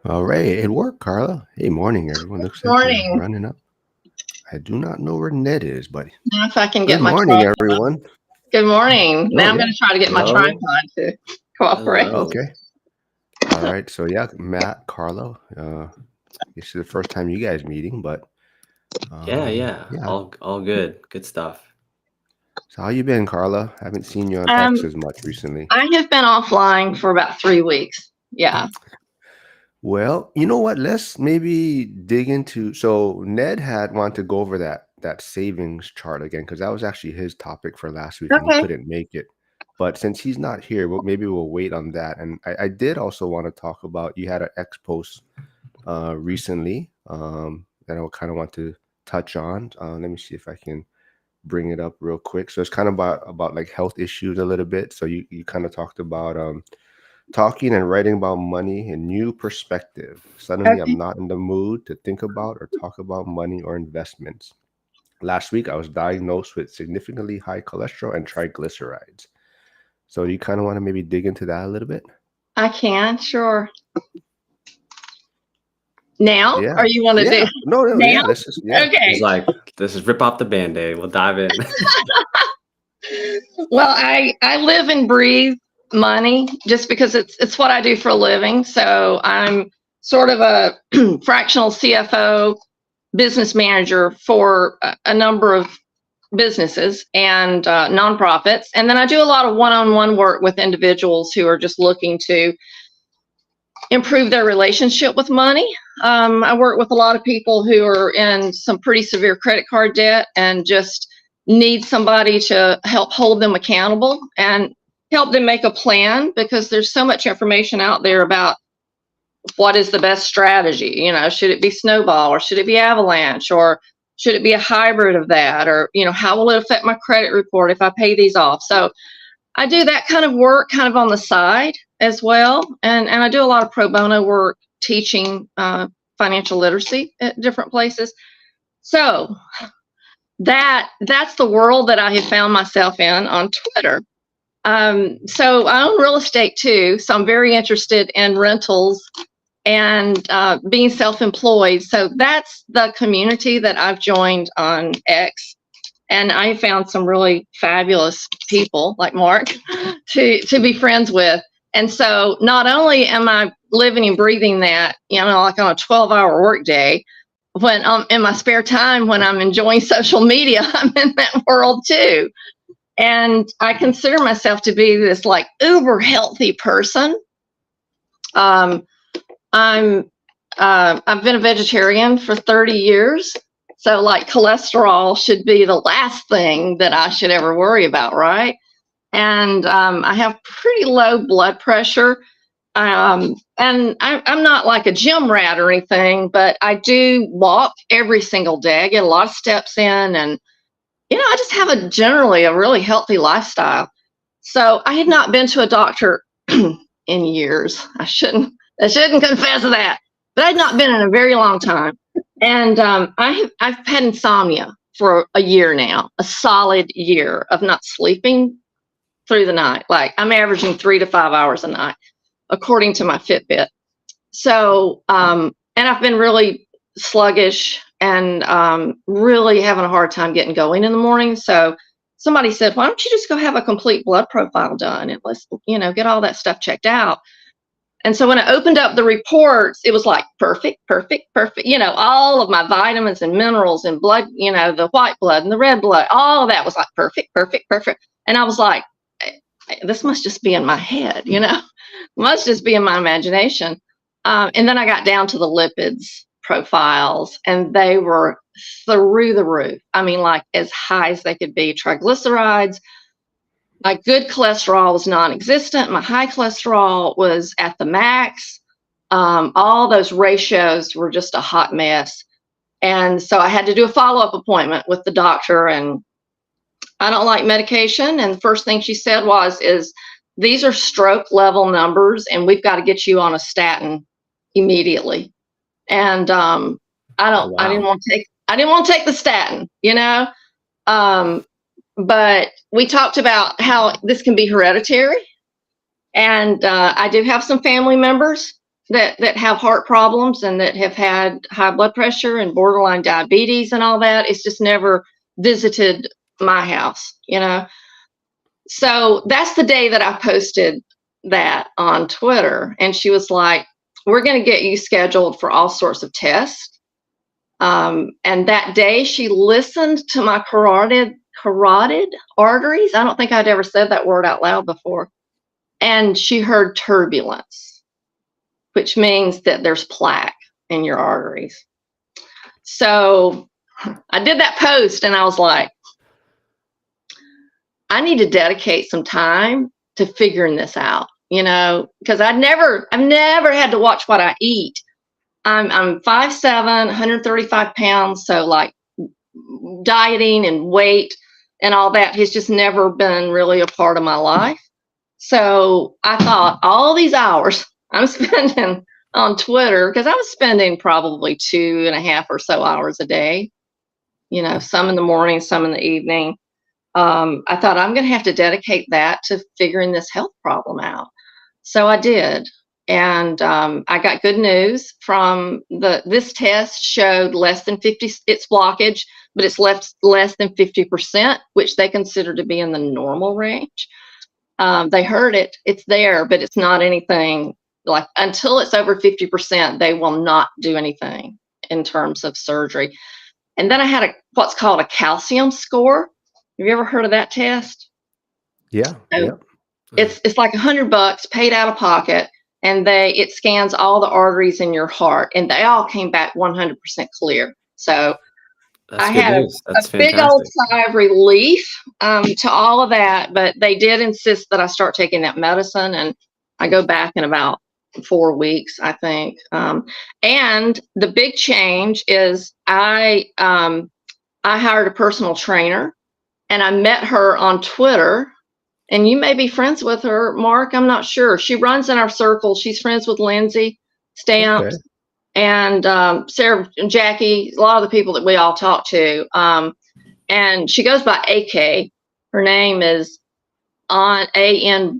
All right, it worked, Carla. Hey, morning, everyone. Looks like you're Morning. running up. I do not know where Ned is, but Now if I can good get my morning, tripod. everyone. Good morning. Oh, Now I'm yeah. going to try to get my Hello. tripod to cooperate. Hello. Okay. All right. So, yeah, Matt, Carla, this is the first time you guys meeting, but Yeah. yeah. All good. Good stuff. So, how you been, Carla? Haven't seen you on Um, X as much recently. I have been offline for about 3 weeks. Yeah. Well, you know what? Let's maybe dig into. So, Ned had wanted to go over that savings chart again because that was actually his topic for last week, and he Okay. couldn't make it. But since he's not here, maybe we'll wait on that. And I did also want to talk about you had an X post recently that I kind of want to touch on. Let me see if I can bring it up real quick. So it's kind of about like health issues a little bit. So you kind of talked about talking and writing about money in new perspective. Suddenly, I'm Okay. not in the mood to think about or talk about money or investments. Last week, I was diagnosed with significantly high cholesterol and triglycerides. So you kind of want to maybe dig into that a little bit? I can, sure. Now? Yeah. Or you want to do Yeah. No, now? yeah. Let's just, yeah. He's Okay. like, this is rip off the Band-Aid. We'll dive in. Well, I live and breathe money just because it's what I do for a living. So I'm sort of a fractional CFO business manager for a number of businesses and nonprofits. And then I do a lot of one-on-one work with individuals who are just looking to improve their relationship with money. I work with a lot of people who are in some pretty severe credit card debt and just need somebody to help hold them accountable and help them make a plan, because there's so much information out there about what is the best strategy. You know, should it be snowball or should it be avalanche, or should it be a hybrid of that, or how will it affect my credit report if I pay these off? So I do that kind of work kind of on the side as well, and I do a lot of pro bono work teaching financial literacy at different places. So that's the world that I have found myself in on Twitter. So I own real estate too, so I'm very interested in rentals and being self-employed. So that's the community that I've joined on X, and I found some really fabulous people like Mark to be friends with. And so not only am I living and breathing that, like on a 12-hour workday, when I'm in my spare time, when I'm enjoying social media, I'm in that world too. And I consider myself to be this like uber healthy person. I've been a vegetarian for 30 years. So like cholesterol should be the last thing that I should ever worry about, right? And I have pretty low blood pressure. And I'm not like a gym rat or anything, but I do walk every single day. I get a lot of steps in, and I just have generally a really healthy lifestyle. So I had not been to a doctor in years. I shouldn't confess that, but I'd not been in a very long time. And I've had insomnia for a year now, a solid year of not sleeping through the night. Like I'm averaging 3 to 5 hours a night, according to my Fitbit. So, and I've been really sluggish and really having a hard time getting going in the morning. So somebody said, why don't you just go have a complete blood profile done and let's, get all that stuff checked out. And so when I opened up the reports, it was like perfect, all of my vitamins and minerals and blood, the white blood and the red blood, all of that was like perfect. And I was like, this must just be in my head, must just be in my imagination. And then I got down to the lipids profiles, and they were through the roof. I mean, like as high as they could be. Triglycerides, my good cholesterol was non-existent. My high cholesterol was at the max. All those ratios were just a hot mess. And so I had to do a follow-up appointment with the doctor, and I don't like medication. And the first thing she said is these are stroke level numbers, and we've got to get you on a statin immediately. And I didn't want to take the statin, but we talked about how this can be hereditary, And I do have some family members that have heart problems and that have had high blood pressure and borderline diabetes and all that. It's just never visited my house, you know. So that's the day that I posted that on Twitter, and she was like, "We're going to get you scheduled for all sorts of tests." And that day, she listened to my carotid arteries. I don't think I'd ever said that word out loud before. And she heard turbulence, which means that there's plaque in your arteries. So I did that post, and I was like, I need to dedicate some time to figuring this out, you know, because I've never had to watch what I eat. I'm 5'7", 135 pounds, so like dieting and weight and all that has just never been really a part of my life. So I thought all these hours I'm spending on Twitter, because I was spending probably 2.5 or so hours a day, you know, some in the morning, some in the evening. I thought I'm going to have to dedicate that to figuring this health problem out. So I did. And I got good news from this test showed less than 50, it's blockage, but it's less than 50%, which they consider to be in the normal range. They heard it, it's there, but it's not anything like, until it's over 50%, they will not do anything in terms of surgery. And then I had what's called a calcium score. Have you ever heard of that test? Yeah. So Yeah. it's like $100 paid out of pocket, and it scans all the arteries in your heart, and they all came back 100% clear. So That's I good had news. That's a big old fantastic. sigh of relief to all of that, but they did insist that I start taking that medicine, and I go back in about 4 weeks, I think. And the big change is I hired a personal trainer, and I met her on Twitter. And you may be friends with her, Mark. I'm not sure. She runs in our circle. She's friends with Lindsay Okay. Stamps and Sarah and Jackie, a lot of the people that we all talk to. And she goes by AK. Her name is Anynna.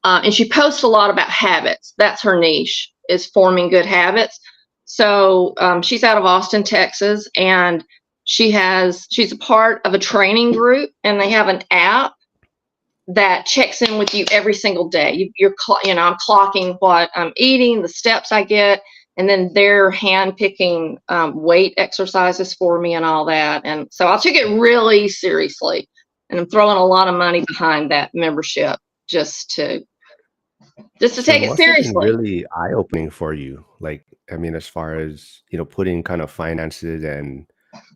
And she posts a lot about habits. That's her niche, is forming good habits. So she's out of Austin, Texas, and she's a part of a training group, and they have an app that checks in with you every single day. I'm clocking what I'm eating, the steps I get, and then they're hand picking weight exercises for me and all that. And so I took it really seriously, and I'm throwing a lot of money behind that membership just to So it take it must have been seriously. really eye-opening for you. Like, I mean, as far as, putting kind of finances and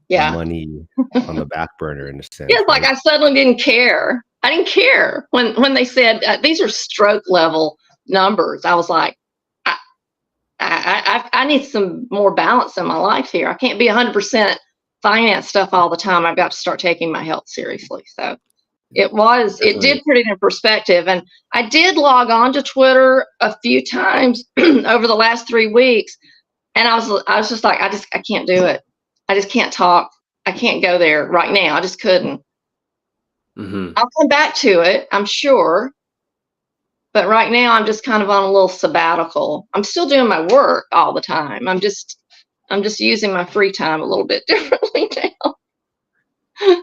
Yeah. money on the back burner in a Yeah, sense, it's like right? I suddenly didn't care. I didn't care when they said these are stroke level numbers. I was like, I need some more balance in my life here. I can't be 100% finance stuff all the time. I've got to start taking my health seriously. So it Definitely. did put it in perspective. And I did log on to Twitter a few times over the last 3 weeks, and I was just like, I can't do it. I just can't talk. I can't go there right now. I just couldn't. Hmm. I'll come back to it, I'm sure. But right now I'm just kind of on a little sabbatical. I'm still doing my work all the time. I'm just using my free time a little bit differently now.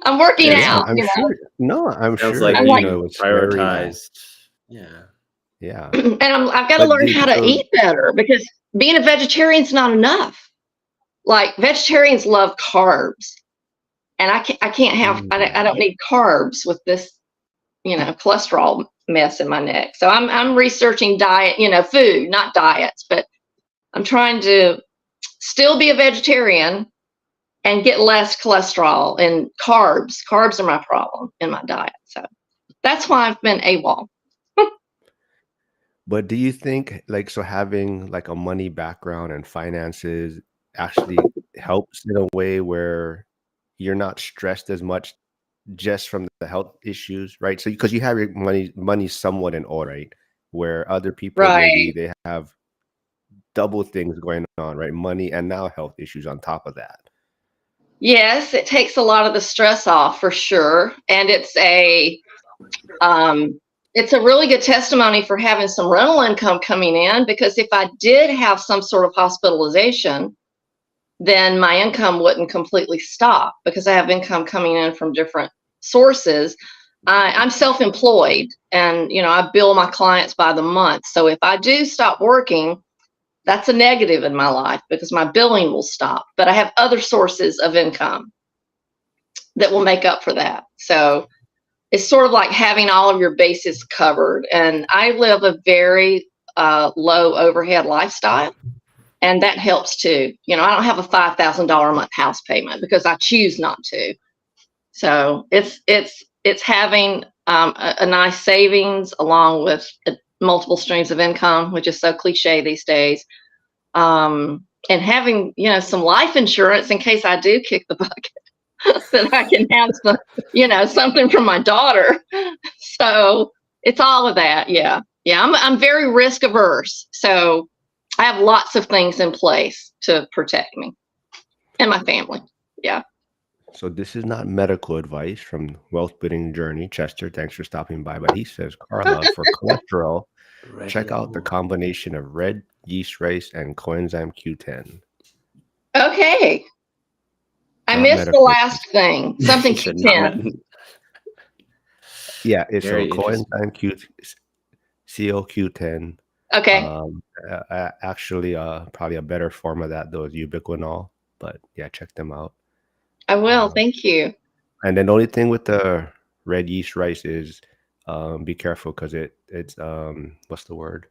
I'm working Yeah, Yeah, out, I'm you know. sure. No, I'm sounds sure, like I'm like, you it's very prioritized. Yeah. yeah. and I've got to But learn how did to so eat better, because being a vegetarian's not enough. Like, vegetarians love carbs, and I can't have, I mm, don't need carbs with this, cholesterol mess in my neck. So I'm researching diet, food, not diets, but I'm trying to still be a vegetarian and get less cholesterol and carbs. Carbs are my problem in my diet. So that's why I've been AWOL. but do you think, like, so having like a money background and finances actually helps in a way where you're not stressed as much just from the health issues, right? So because you have your money somewhat in order, right? Where other people maybe Right. they have double things going on, right? Money and now health issues on top of that. Yes, it takes a lot of the stress off for sure. And it's a, um, it's a really good testimony for having some rental income coming in, because if I did have some sort of hospitalization, then my income wouldn't completely stop because I have income coming in from different sources. I'm self-employed, and I bill my clients by the month. So if I do stop working, that's a negative in my life because my billing will stop. But I have other sources of income that will make up for that. So it's sort of like having all of your bases covered. And I live a very low overhead lifestyle, and that helps too. I don't have a $5,000 a month house payment because I choose not to. So it's having a nice savings along with multiple streams of income, which is so cliche these days. And having some life insurance in case I do kick the bucket, that I can have some, something from my daughter. So it's all of that. Yeah. I'm very risk averse. So I have lots of things in place to protect me and my family. Yeah. So this is not medical advice from Wealth Building Journey. Chester, thanks for stopping by. But he says, Carla, for cholesterol, check out the combination of red yeast rice and coenzyme Q10. Okay. I Not missed the medical last thing. Something Q10. Yeah, it's Very so coenzyme CoQ10. Okay. Actually, probably a better form of that though is ubiquinol. But yeah, check them out. I will. Thank you. And then the only thing with the red yeast rice is be careful because it's what's the word?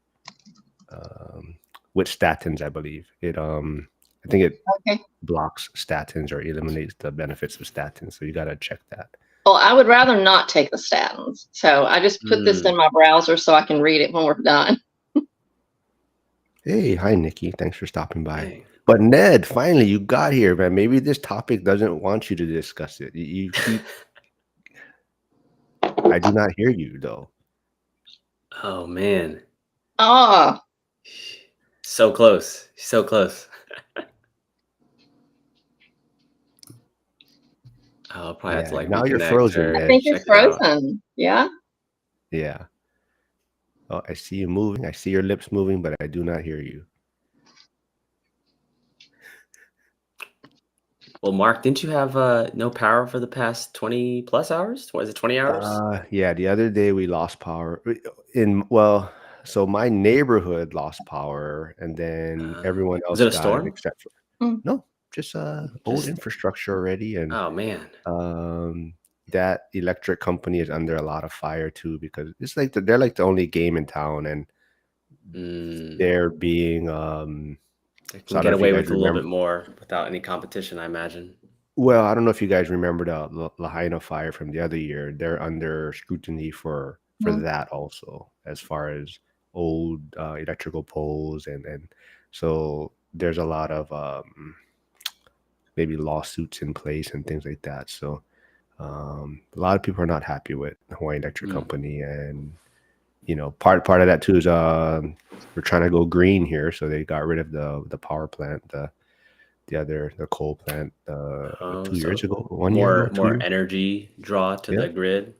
With statins, I believe. I think it Okay. blocks statins or eliminates the benefits of statins. So you gotta check that. Well, I would rather not take the statins. So I just put this in my browser so I can read it when we're done. Hey, hi Nikki. Thanks for stopping by. Hey. But Ned, finally you got here, man. Maybe this topic doesn't want you to discuss it. You keep I do not hear you though. Oh man. Oh, So close. So close. I'll probably have to Yeah, like now you're reconnect frozen, or I Ned. think check it's it out. frozen. Yeah. Yeah. Oh, I see you moving. I see your lips moving, but I do not hear you. Well, Mark, didn't you have no power for the past 20 plus hours? Was it 20 hours? Yeah, the other day we lost power so my neighborhood lost power and then everyone Was else it a got it storm? except for Mm. no, just old Just infrastructure already. And oh man. that electric company is under a lot of fire too because it's like they're like the only game in town, and they're being They so I can don't know get if you away guys with a little remember. bit more without any competition, I imagine. Well, I don't know if you guys remember the Lahaina fire from the other year. They're under scrutiny for Mm. that also, as far as old electrical poles, and so there's a lot of maybe lawsuits in place and things like that. So a lot of people are not happy with Hawaii Electric Company, and part of that too is we're trying to go green here, so they got rid of the power plant, the coal plant 2 years ago, 1 year ago, 2 More years. energy draw to the grid.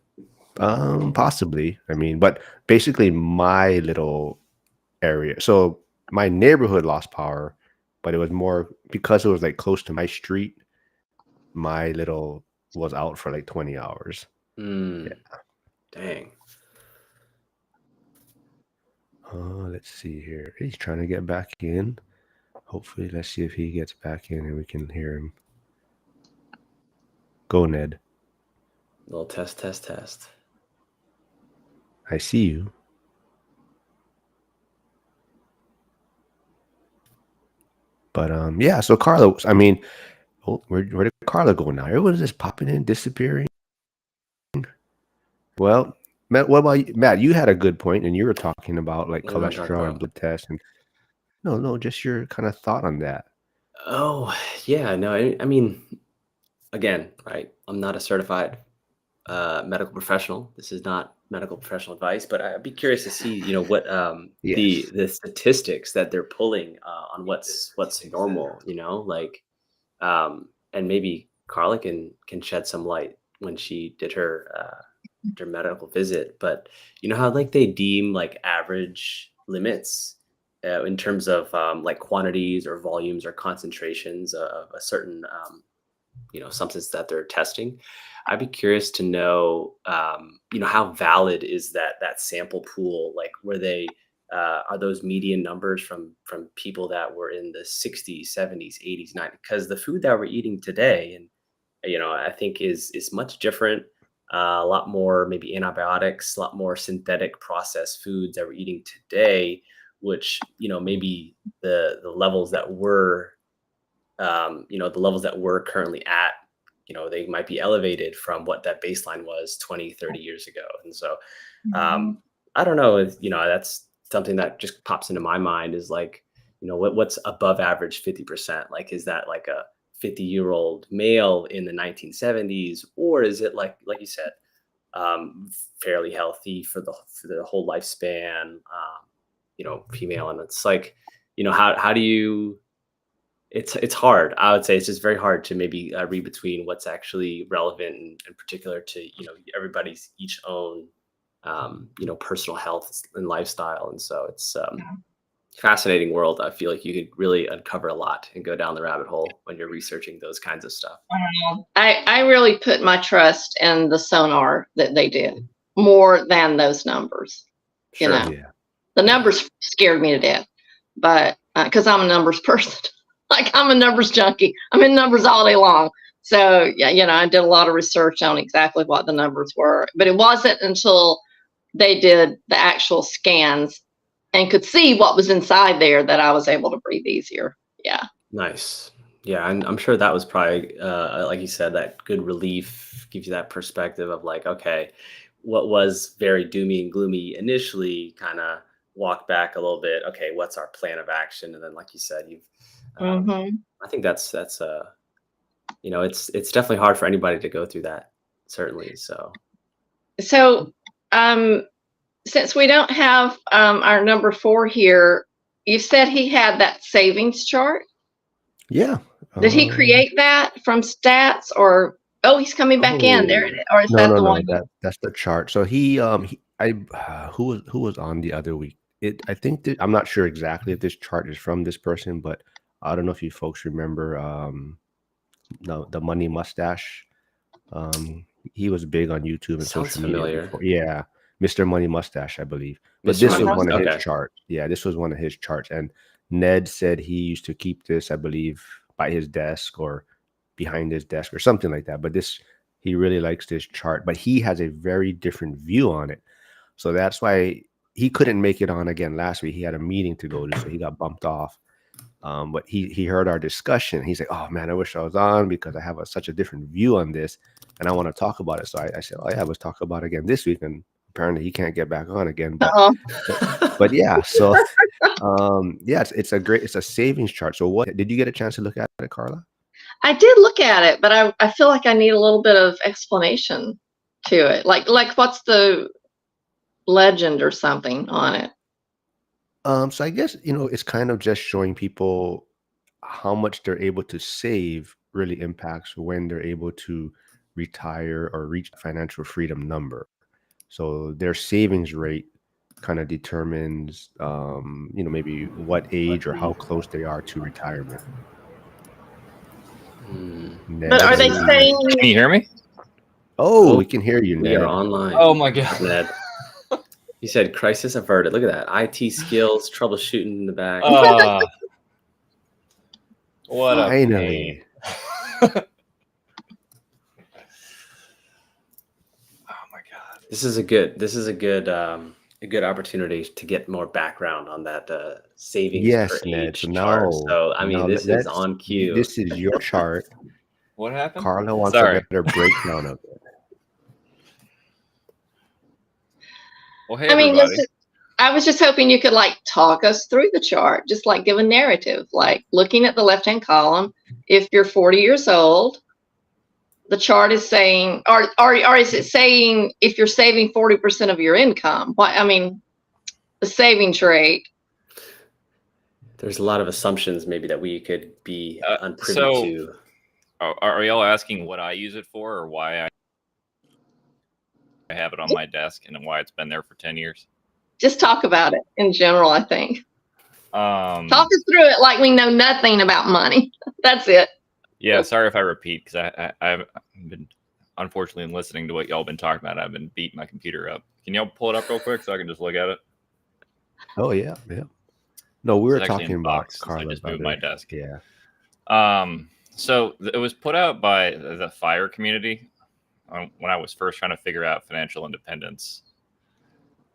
Possibly. I mean, but basically my little area. So my neighborhood lost power, but it was more because it was like close to my street. My little was out for like 20 hours. Yeah. Dang. Let's see here. He's trying to get back in. Hopefully, let's see if he gets back in and we can hear him. Go, Ned. Little test. I see you. But yeah. So Carla, I mean, where did Carla go now? Everyone's just popping in, disappearing. Well, Matt, what about you? Matt? You had a good point, and you were talking about like What do you want to talk cholesterol and about? blood tests, and no, just your kind of thought on that. Oh, yeah, no, I mean, again, right? I'm not a certified medical professional. This is not medical professional advice, but I'd be curious to see, what Yes. the statistics that they're pulling on what's normal, like and maybe Carla can shed some light when she did her their medical visit. But you know how like they deem like average limits in terms of like quantities or volumes or concentrations of a certain substance that they're testing. I'd be curious to know, how valid is that sample pool? Like, were they are those median numbers from people that were in the 60s, 70s, 80s, 90s? Because the food that we're eating today, and I think is much different. A lot more maybe antibiotics, a lot more synthetic processed foods that we're eating today, which maybe the levels that the levels that we're currently at, they might be elevated from what that baseline was 20, 30 years ago. And so, Mhm. um, I don't know if, that's something that just pops into my mind is like, what's above average 50%? Like, is that like a 50-year-old male in the 1970s, or is it like you said, fairly healthy for the whole lifespan, female? And it's like, how do you, it's hard. I would say it's just very hard to maybe read between what's actually relevant and particular to everybody's each own personal health and lifestyle. And so it's fascinating world. I feel like you could really uncover a lot and go down the rabbit hole when you're researching those kinds of stuff. I really put my trust in the sonar that they did more than those numbers. You Sure. know, Yeah. the numbers scared me to death, but because I'm a numbers person, like I'm a numbers junkie. I'm in numbers all day long. So yeah, I did a lot of research on exactly what the numbers were, but it wasn't until they did the actual scans and could see what was inside there that I was able to breathe easier. Yeah. Nice. Yeah, and I'm sure that was probably, like you said, that good relief gives you that perspective of like, okay, what was very doomy and gloomy initially, kind of walk back a little bit. Okay, what's our plan of action? And then, like you said, Hmm. I think it's definitely hard for anybody to go through that, certainly. So, So, um, since we don't have our number 4 here, you said he had that savings chart. Yeah. Did he create that from stats, or he's coming back in there, Oh, or is no, that no, the no. one? That's the chart. So who was on the other week? I think that I'm not sure exactly if this chart is from this person, but I don't know if you folks remember the Money Mustache. He was big on YouTube and sounds social media familiar. before. Yeah, Mr. Money Mustache, I believe. But Mr. this Money was Uh-huh. one Mustache. of his Okay. charts. Yeah, this was one of his charts. And Ned said he used to keep this, I believe, by his desk or behind his desk or something like that. But he really likes this chart, but he has a very different view on it. So that's why he couldn't make it on again last week. He had a meeting to go to, so he got bumped off. But he heard our discussion. He's like, "Oh man, I wish I was on because I have such a different view on this, and I want to talk about it." So I said, "Oh yeah, let's talk about it again this week." And apparently, he can't get back on again. But Uh-oh. but, but yeah, so yeah, it's a savings chart. So what did you get a chance to look at it, Carla? I did look at it, but I feel like I need a little bit of explanation to it. Like what's the legend or something on it? So I guess it's kind of just showing people how much they're able to save really impacts when they're able to retire or reach financial freedom number. So their savings rate kind of determines, maybe what age or how close they are to retirement. Hmm. But Ned, are they saying Can you hear me? oh, Oh, we can hear you, we are Ned. online. Oh my What's up, god. Ned? He said crisis averted. Look at that. IT skills, troubleshooting in the back. Uh, what a pain. Finally. Oh my god. This is a good opportunity to get more background on that savings per Yes, Ned. So age chart. So I mean, this is on cue. this is your chart. What happened? Carla wants a Sorry. better breakdown of it. Well, hey I mean, everybody. I was just hoping you could like talk us through the chart, just like give a narrative, like looking at the left-hand column. If you're 40 years old, the chart is saying, or is it saying if you're saving 40% of your income? What I mean, the savings rate. There's a lot of assumptions maybe that we could be unprivy So to. are y'all asking what I use it for or why I have it on my desk and why it's been there for 10 years. Just talk about it in general, I think. Um, Talk us through it like we know nothing about money. That's it. yeah, sorry if I repeat because I've been unfortunately listening to what y'all been talking about. I've been beating my computer up. Can y'all pull it up real quick so I can just look at it? Oh yeah, yeah. No, we were It's actually talking in about box since I Carla's just moved my other. desk. Yeah. So it was put out by the F.I.R.E community when I was first trying to figure out financial independence.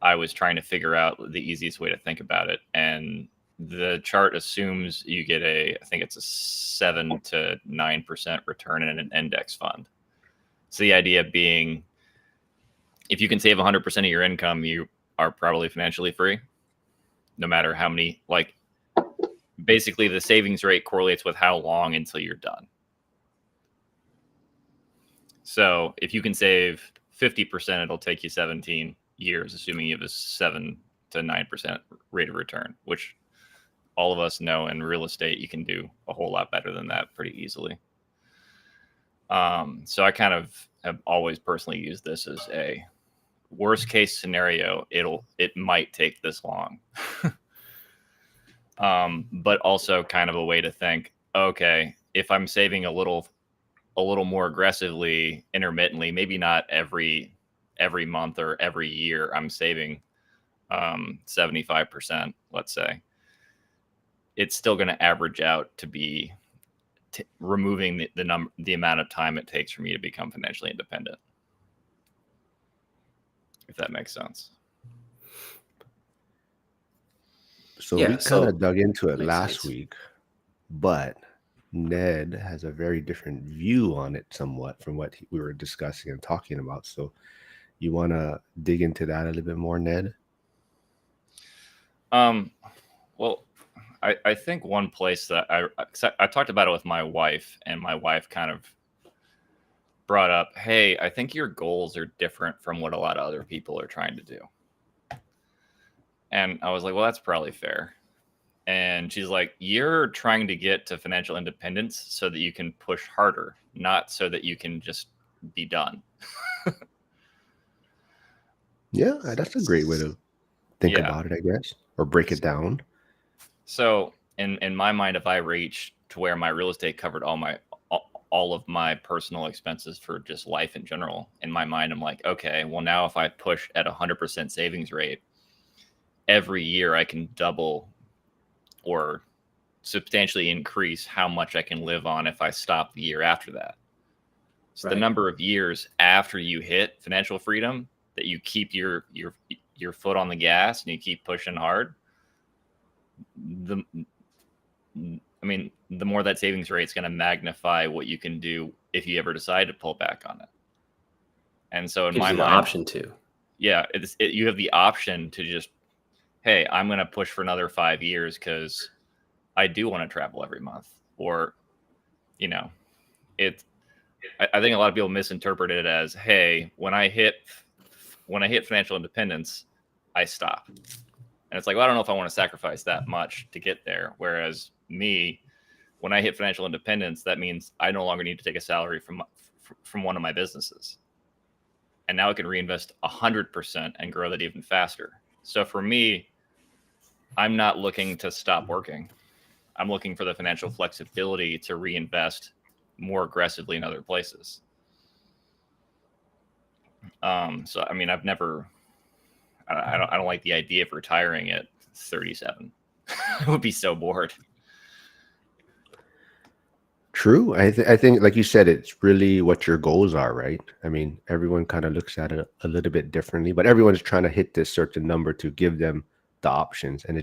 I was trying to figure out the easiest way to think about it, and the chart assumes you get I think it's a 7 to 9% return in an index fund. So the idea being, if you can save 100% of your income, you are probably financially free, no matter how many. Like, basically, the savings rate correlates with how long until you're done. So if you can save 50%, it'll take you 17 years, assuming you have a 7 to 9% rate of return, which all of us know in real estate you can do a whole lot better than that pretty easily. So I kind of have always personally used this as a worst case scenario. It might take this long, but also kind of a way to think, okay, if I'm saving a little more aggressively, intermittently, maybe not every month or every year, I'm saving 75%, let's say, it's still going to average out to be removing the amount of time it takes for me to become financially independent, if that makes sense. So Yeah, we kind so of dug into it makes last sense. week, but Ned has a very different view on it somewhat from what we were discussing and talking about. So you want to dig into that a little bit more, Ned? Well, I think one place that I talked about it with my wife, and my wife kind of brought up, hey, I think your goals are different from what a lot of other people are trying to do. And I was like, well, that's probably fair. And she's like, you're trying to get to financial independence so that you can push harder, not so that you can just be done. Yeah, that's a great way to think Yeah. about it, I guess, or break it down. So in my mind, if I reach to where my real estate covered all of my personal expenses for just life in general, in my mind, I'm like, okay, well, now if I push at 100% savings rate, every year I can double or substantially increase how much I can live on if I stop the year after that. So the number of years after you hit financial freedom that you keep your foot on the gas and you keep pushing hard, the more that savings rate is going to magnify what you can do if you ever decide to pull back on it. And so in Gives my you the mind, option to. Yeah, you have the option to just, hey, I'm going to push for another 5 years because I do want to travel every month, or, I think a lot of people misinterpret it as, hey, when I hit financial independence, I stop. And it's like, well, I don't know if I want to sacrifice that much to get there. Whereas me, when I hit financial independence, that means I no longer need to take a salary from one of my businesses. And now I can reinvest 100% and grow that even faster. So for me, I'm not looking to stop working. I'm looking for the financial flexibility to reinvest more aggressively in other places. So I mean, I don't like the idea of retiring at 37. I would be so bored. True. I think, like you said, it's really what your goals are, right? I mean, everyone kind of looks at it a little bit differently, but everyone's trying to hit this certain number to give them the options, and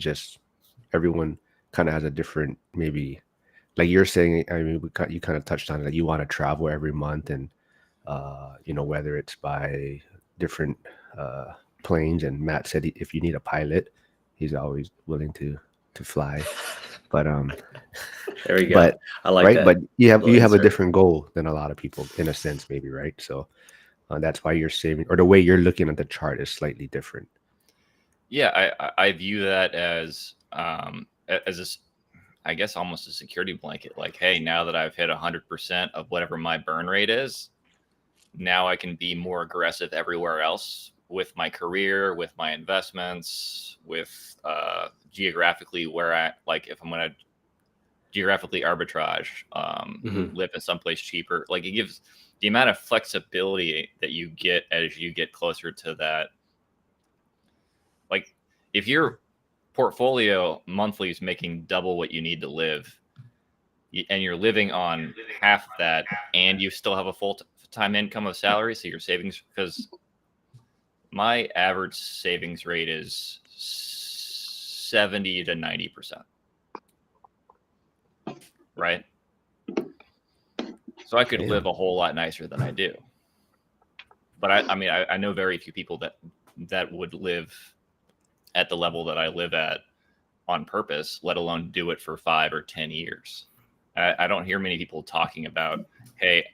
everyone kind of has a different, maybe, like you're saying. I mean, you kind of touched on it. Like you want to travel every month, and whether it's by different planes. And Matt said if you need a pilot, he's always willing to fly. But There we go. but I like right, that. but you have a insert. different goal than a lot of people, in a sense, maybe, right? So that's why you're saving, or the way you're looking at the chart is slightly different. Yeah, I view that as I guess almost a security blanket. Like, hey, now that I've hit 100% of whatever my burn rate is, now I can be more aggressive everywhere else with my career, with my investments, with geographically where I like if I'm going to geographically arbitrage, live in someplace cheaper. Like it gives the amount of flexibility that you get as you get closer to that. Like if your portfolio monthly is making double what you need to live, and you're living on half that, and you still have a full-time income of salary, so your savings, because my average savings rate is 70 to 90%, right? So I could live a whole lot nicer than I do. But I mean, I know very few people that would live at the level that I live at on purpose, let alone do it for 5 or 10 years. I don't hear many people talking about, hey,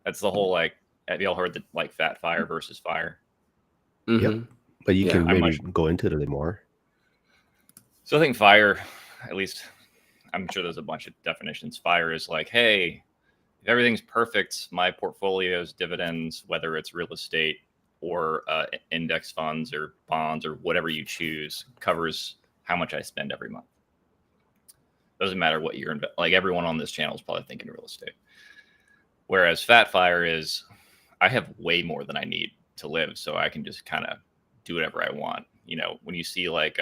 that's the whole, like, have you all heard the like F.I.R.E versus F.I.R.E? Yep. But you can maybe go into it a little more. So I think F.I.R.E, at least I'm sure there's a bunch of definitions. F.I.R.E is like, hey, if everything's perfect, my portfolio's dividends, whether it's real estate or index funds or bonds or whatever you choose, covers how much I spend every month. Doesn't matter what you're like. Everyone on this channel is probably thinking real estate. Whereas F.I.R.E is, I have way more than I need to live, so I can just kind of do whatever I want. You know, when you see like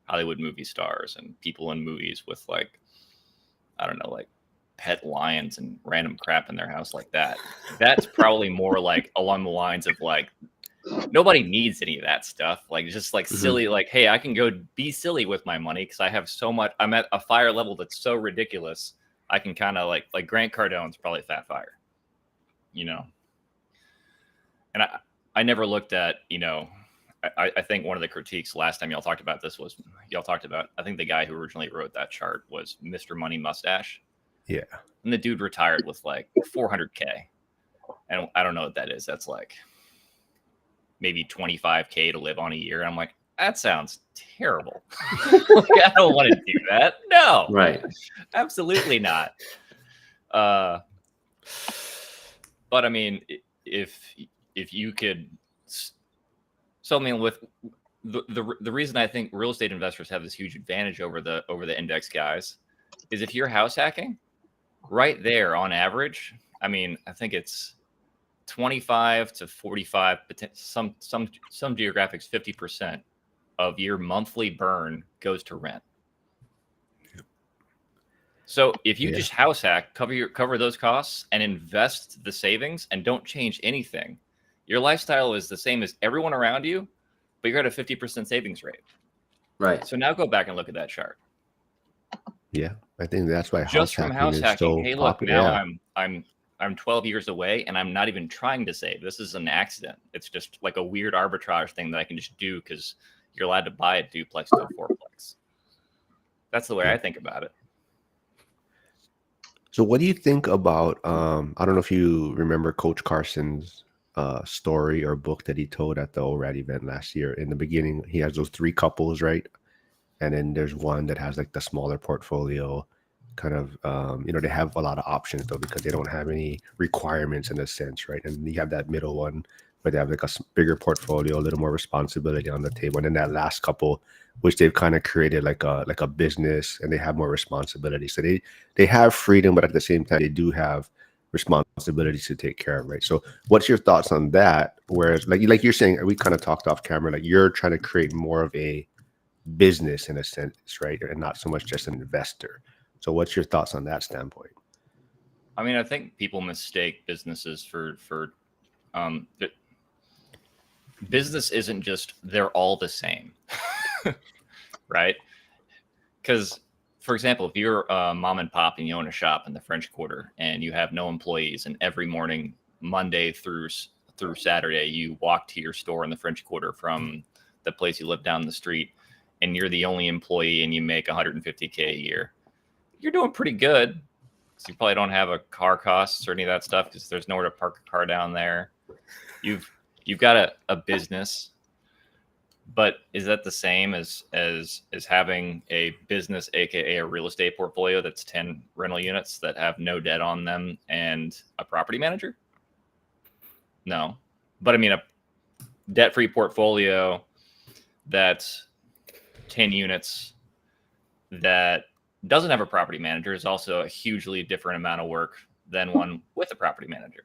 Hollywood movie stars and people in movies with like, I don't know, like pet lions and random crap in their house like that, that's probably more like along the lines of like, nobody needs any of that stuff. Like just like silly, like, hey, I can go be silly with my money because I have so much. I'm at a F.I.R.E level that's so ridiculous. I can kind of like Grant Cardone's probably F.I.R.E, you know. And I never looked at, you know, I think one of the critiques last time y'all talked about this was I think the guy who originally wrote that chart was Mr. Money Mustache. Yeah. And the dude retired with like 400K. And I don't know what that is. That's like maybe 25K to live on a year. And I'm like, that sounds terrible. Like, I don't want to do that. No. Right. Absolutely not. But I mean, if you could, so I mean, with the reason I think real estate investors have this huge advantage over the index guys is if you're house hacking, right there on average, I mean, I think it's 25 to 45, some geographics, 50% of your monthly burn goes to rent. So if you just house hack, cover those costs and invest the savings and don't change anything, your lifestyle is the same as everyone around you, but you're at a 50% savings rate. Right. So now go back and look at that chart. Yeah, I think that's why Just from house hacking. Hey, look, popular. now I'm 12 years away and I'm not even trying to save. This is an accident. It's just like a weird arbitrage thing that I can just do because you're allowed to buy a duplex to a fourplex. That's the way I think about it. So what do you think about, I don't know if you remember Coach Carson's story or book that he told at the ORAD event last year. In the beginning, he has those 3 couples, right? And then there's one that has like the smaller portfolio, kind of, you know, they have a lot of options though, because they don't have any requirements in a sense, right? And you have that middle one where they have like a bigger portfolio, a little more responsibility on the table. And then that last couple, which they've kind of created like a business, and they have more responsibility. So they have freedom, but at the same time, they do have responsibilities to take care of, right? So what's your thoughts on that? Whereas like you're saying, we kind of talked off camera, like you're trying to create more of a business in a sense, right? And not so much just an investor. So what's your thoughts on that standpoint? I mean, I think people mistake businesses for business isn't just they're all the same, right? Because, for example, if you're a mom and pop and you own a shop in the French Quarter and you have no employees, and every morning, Monday through Saturday, you walk to your store in the French Quarter from the place you live down the street, and you're the only employee and you make 150K a year, you're doing pretty good. So you probably don't have a car costs or any of that stuff because there's nowhere to park a car down there. You've got a business, but is that the same as having a business, aka a real estate portfolio that's 10 rental units that have no debt on them and a property manager? No, but I mean a debt-free portfolio that's 10 units that doesn't have a property manager is also a hugely different amount of work than one with a property manager.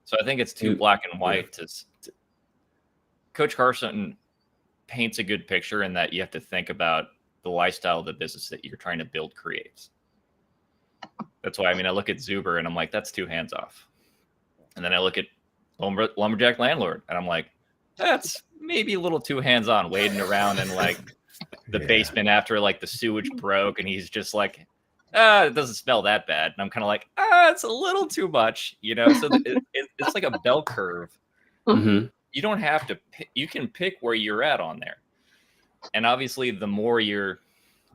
So I think it's too black and white. Coach Carson paints a good picture in that you have to think about the lifestyle of the business that you're trying to build creates. That's why, I mean, I look at Zuber and I'm like, that's too hands off. And then I look at Lumberjack Landlord and I'm like, that's maybe a little too hands on, wading around in like the basement after like the sewage broke. And he's just like, it doesn't smell that bad. And I'm kind of like, it's a little too much, you know? So it's like a bell curve. Mm-hmm. You don't have to, you can pick where you're at on there. And obviously the more you're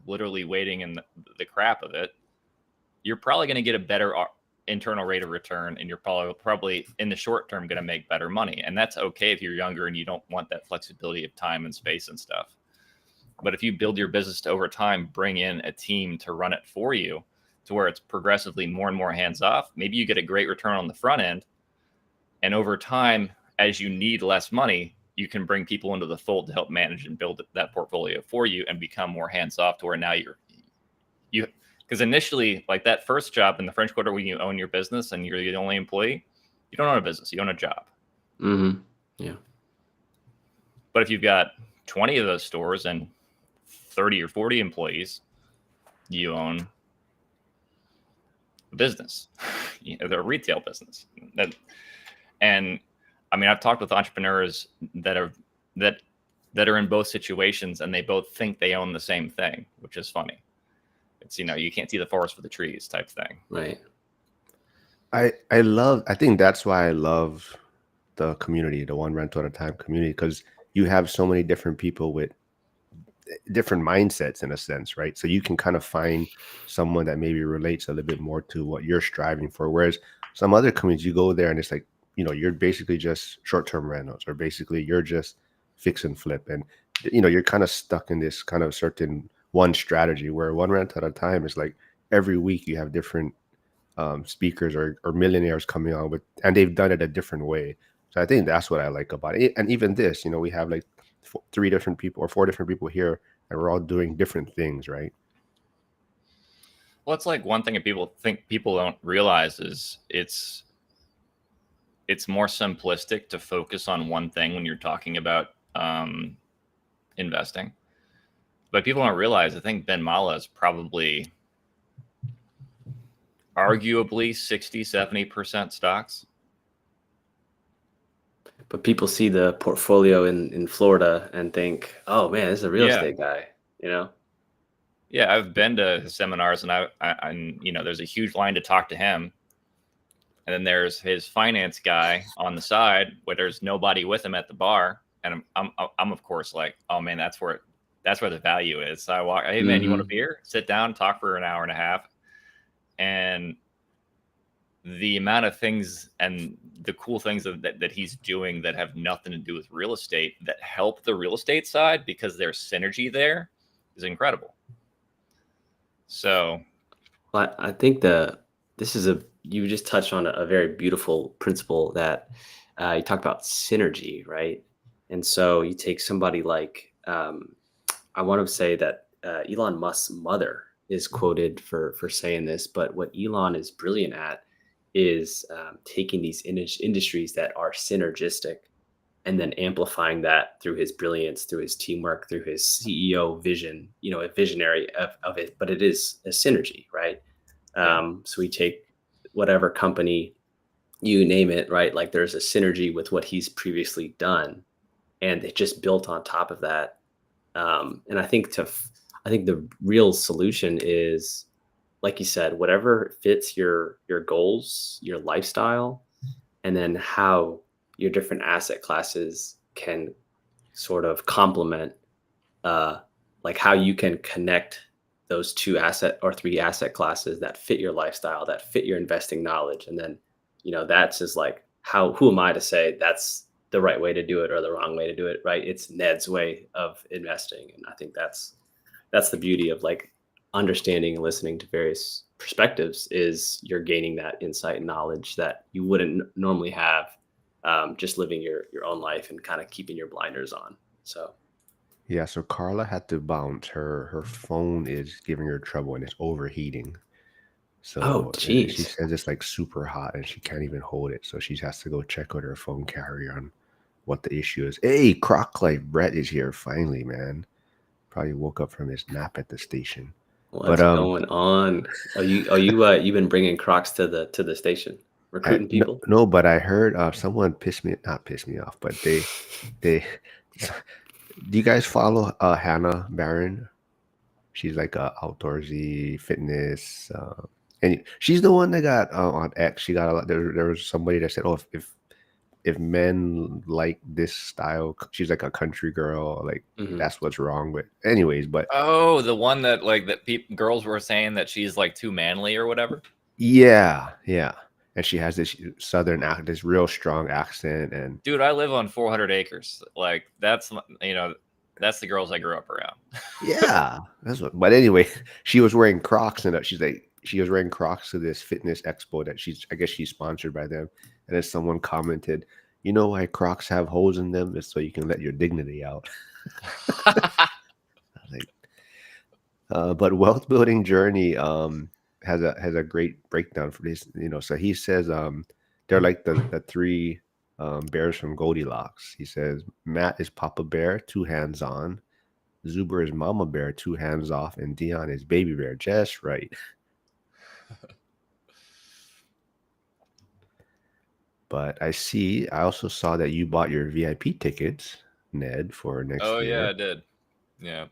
literally waiting in the crap of it, you're probably going to get a better internal rate of return, and you're probably in the short term going to make better money. And that's okay if you're younger and you don't want that flexibility of time and space and stuff. But if you build your business to over time, bring in a team to run it for you to where it's progressively more and more hands off, maybe you get a great return on the front end. And over time, as you need less money, you can bring people into the fold to help manage and build that portfolio for you and become more hands off to where now because initially, like that first job in the French Quarter, when you own your business and you're the only employee, you don't own a business, you own a job. Mm-hmm. Yeah. But if you've got 20 of those stores and 30 or 40 employees, you own a business, the retail business. And I mean, I've talked with entrepreneurs that are in both situations, and they both think they own the same thing, which is funny. It's, you can't see the forest for the trees type thing. Right. I think that's why I love the community, the one rental at a time community, because you have so many different people with different mindsets in a sense, right? So you can kind of find someone that maybe relates a little bit more to what you're striving for. Whereas some other communities, you go there and it's like, you're basically just short-term rentals, or basically you're just fix and flip. And, you're kind of stuck in this kind of certain one strategy, where one rent at a time is like every week you have different speakers or millionaires coming on with, and they've done it a different way. So I think that's what I like about it. And even this, we have like 3 different people or 4 different people here, and we're all doing different things, right? Well, it's like one thing that people don't realize is it's more simplistic to focus on one thing when you're talking about investing. But people don't realize, I think Ben Mala is probably arguably 60-70% stocks. But people see the portfolio in Florida and think, oh man, this is a real estate guy, Yeah, I've been to his seminars, and I there's a huge line to talk to him. And then there's his finance guy on the side where there's nobody with him at the bar. And I'm of course like, oh man, that's where the value is. So I walk, hey man, you want a beer? Sit down, talk for an hour and a half. And the amount of things and the cool things that he's doing that have nothing to do with real estate that help the real estate side, because there's synergy there, is incredible. So I think you just touched on a very beautiful principle that you talk about synergy, right? And so you take somebody like, I want to say that Elon Musk's mother is quoted for saying this, but what Elon is brilliant at is taking these industries that are synergistic and then amplifying that through his brilliance, through his teamwork, through his CEO vision, a visionary of it, but it is a synergy, right? So we take whatever company, you name it, right? Like there's a synergy with what he's previously done, and it just built on top of that. And I think the real solution is, like you said, whatever fits your goals, your lifestyle, and then how your different asset classes can sort of complement, like how you can connect those 2 asset or 3 asset classes that fit your lifestyle, that fit your investing knowledge. And then, that's just like, who am I to say that's the right way to do it or the wrong way to do it, right? It's Ned's way of investing. And I think that's the beauty of like understanding and listening to various perspectives, is you're gaining that insight and knowledge that you wouldn't normally have just living your own life and kind of keeping your blinders on. So Yeah, so Carla had to bounce. Her phone is giving her trouble and it's overheating. oh So she geez. says it's like super hot and she can't even hold it. So she has to go check with her phone carrier on what the issue is. Hey, Croc Life Brett is here finally, man. Probably woke up from his nap at the station. What's But going on? You've been bringing Crocs to the station, I recruiting no, people? no, but I heard someone not pissed me off, but they do you guys follow Hannah Barron? She's like a outdoorsy fitness. And she's the one that got on X. She got a lot. There was somebody that said, "Oh, if men like this style," she's like a country girl. Like Mhm. that's what's wrong with. Anyways, but Oh, the one that like that girls were saying that she's like too manly or whatever. yeah, yeah. And she has this southern this real strong accent, and Dude, I live on 400 acres. Like that's that's the girls I grew up around. yeah, that's what. But anyway, she was wearing Crocs, and she's like, she was wearing Crocs to this fitness expo that I guess she's sponsored by them. And then someone commented, "You know why Crocs have holes in them? It's so you can let your dignity out." I was like, but Wealth Building Journey has a great breakdown for this. So he says they're like the three bears from Goldilocks. He says Matt is Papa Bear, 2 hands on. Zuber is Mama Bear, 2 hands off, and Dion is Baby Bear, just right. But I also saw that you bought your VIP tickets, Ned, for next Oh year. yeah, I did. Yeah.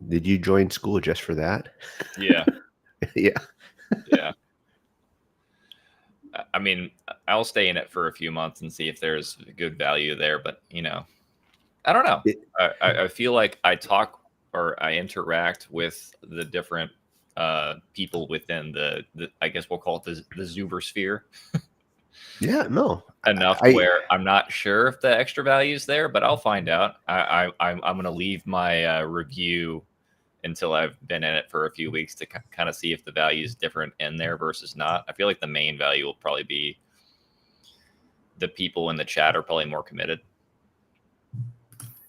Did you join school just for that? Yeah. Yeah. Yeah. I mean, I'll stay in it for a few months and see if there's good value there, but I don't know. I feel like I talk or I interact with the different people within the I guess we'll call it the Zuber sphere Yeah, no. enough to where I'm not sure if the extra value is there, but I'll find out. I'm going to leave my review until I've been in it for a few weeks to kind of see if the value is different in there versus not. I feel like the main value will probably be the people in the chat are probably more committed.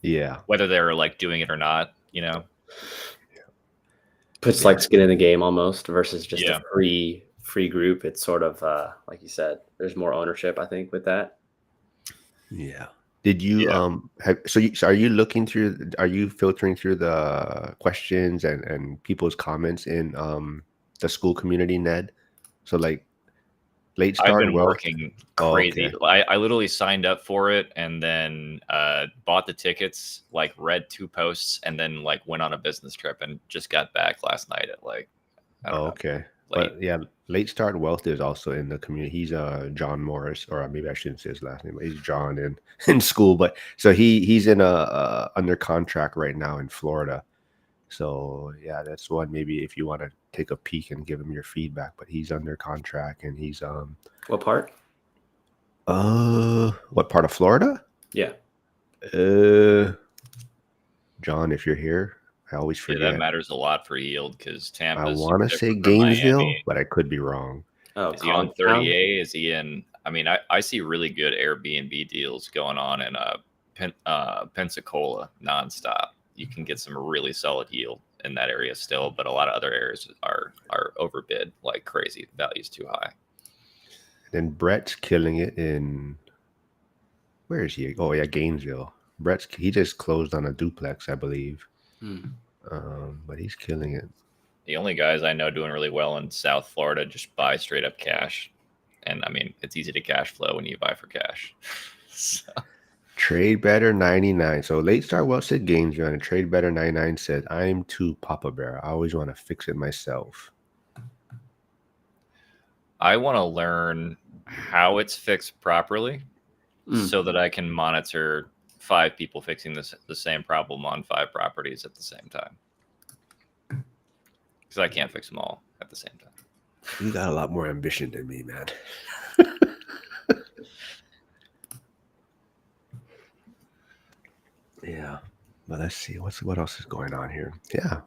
Yeah. Whether they're like doing it or not, Puts Yeah. like skin in the game almost versus just Yeah. a free group. It's sort of like you said, there's more ownership, I think, with that. Yeah. Did you Yeah. so are you filtering through the questions and people's comments in the school community, Ned? So like late I've start been wealth. working Oh, crazy. okay. I literally signed up for it and then bought the tickets, like read 2 posts, and then like went on a business trip and just got back last night at like I don't Oh, know, okay. late. But yeah, late start wealth is also in the community. He's John Morris, or maybe I shouldn't say his last name, but he's John in in school. But so he's in a under contract right now in Florida. So yeah, that's one maybe if you want to take a peek and give him your feedback. But he's under contract and he's What part? what part of Florida? Yeah. John, if you're here, I always Yeah, that forget. matters a lot for yield because I Tampa's want to say different from Gainesville, Miami. but I could be wrong. Oh, Is he on College Town? 30A? Is he in? I mean, I see really good Airbnb deals going on in Pensacola nonstop. You can get some really solid yield in that area still, but a lot of other areas are overbid like crazy. The value's too high. Then Brett's killing it in where is he? Oh yeah, Gainesville. He just closed on a duplex, I believe. But he's killing it. The only guys I know doing really well in South Florida just buy straight up cash. And I mean, it's easy to cash flow when you buy for cash. So. Trade Better 99. So late start well said Gainesville, and Trade Better 99 said, I'm too Papa Bear. I always want to fix it myself. I want to learn how it's fixed properly so that I can monitor 5 people fixing the same problem on 5 properties at the same time. Because I can't fix them all at the same time. You got a lot more ambition than me, man. Yeah. But let's see. What else is going on here? Yeah.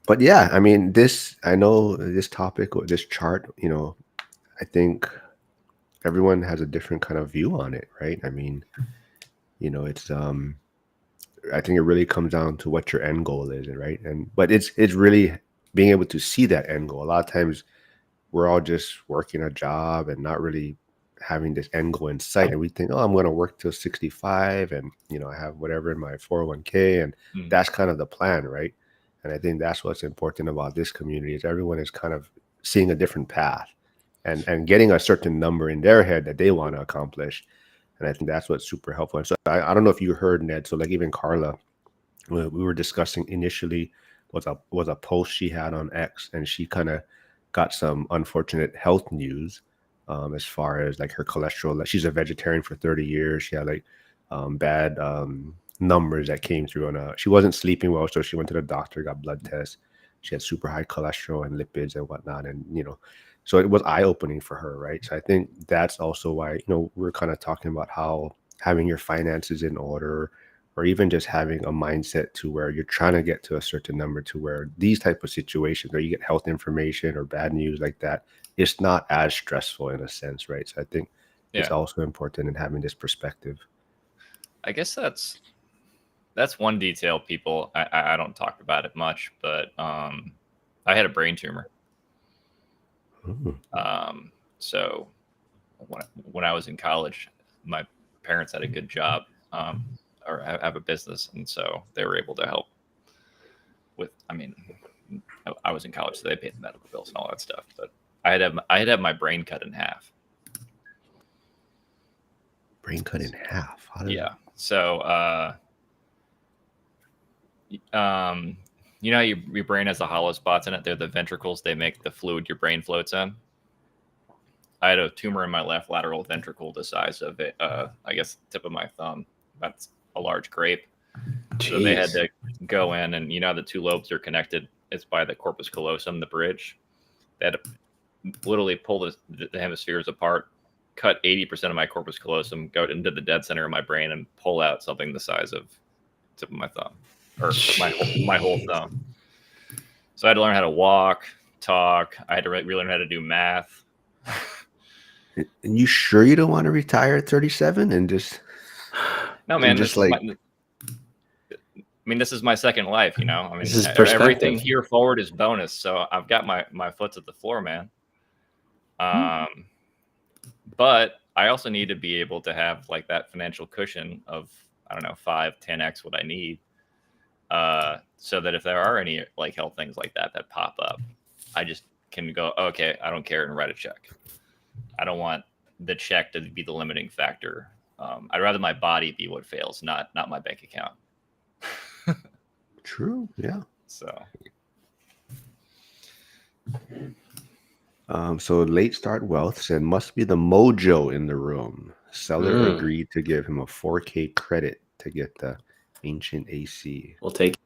But yeah, I mean, I know this topic or this chart, I think everyone has a different kind of view on it, right? I mean, it's I think it really comes down to what your end goal is, right? But it's really being able to see that end goal. A lot of times we're all just working a job and not really having this end goal in sight, and we think, oh, I'm going to work till 65, and I have whatever in my 401k, and that's kind of the plan, right? And I think that's what's important about this community is everyone is kind of seeing a different path and getting a certain number in their head that they want to accomplish. And I think that's what's super helpful. And so I don't know if you heard, Ned. So like even Carla, we were discussing initially was a post she had on X, and she kind of got some unfortunate health news as far as like her cholesterol. Like she's a vegetarian for 30 years. She had like bad numbers that came through on she wasn't sleeping well, so she went to the doctor, got blood tests. She had super high cholesterol and lipids and whatnot, and so it was eye-opening for her, right? So I think that's also why we're kind of talking about how having your finances in order, or even just having a mindset to where you're trying to get to a certain number, to where these type of situations where you get health information or bad news like that, it's not as stressful in a sense, right? So I think it's also important in having this perspective. I guess that's one detail people I don't talk about it much, but I had a brain tumor. So when I was in college, my parents had a good job, or have a business, and so they were able to help with. I mean, I was in college, so they paid the medical bills and all that stuff. But I had had my brain cut in half. Brain cut in half? Yeah. So, you know, your brain has the hollow spots in it. They're the ventricles. They make the fluid your brain floats in. I had a tumor in my left lateral ventricle the size of it, I guess, tip of my thumb. That's a large grape. Jeez. So they had to go in, and the two lobes are connected. It's by the corpus callosum, the bridge. They had to literally pull the hemispheres apart, cut 80% of my corpus callosum, go into the dead center of my brain, and pull out something the size of tip of my thumb, or my whole thumb. So I had to learn how to walk, talk. I had to relearn how to do math. And you sure you don't want to retire at 37 and just? No, man. Just like, this is my second life. I mean, everything here forward is bonus. So I've got my foot to the floor, man. But I also need to be able to have like that financial cushion of, I don't know, 5, 10x what I need. So that if there are any like health things like that pop up, I just can go, okay, I don't care, and write a check. I don't want the check to be the limiting factor. I'd rather my body be what fails, not my bank account. True. Yeah. So. So Late Start Wealth said, must be the mojo in the room. Seller agreed to give him a 4K credit to get the ancient AC. We'll take.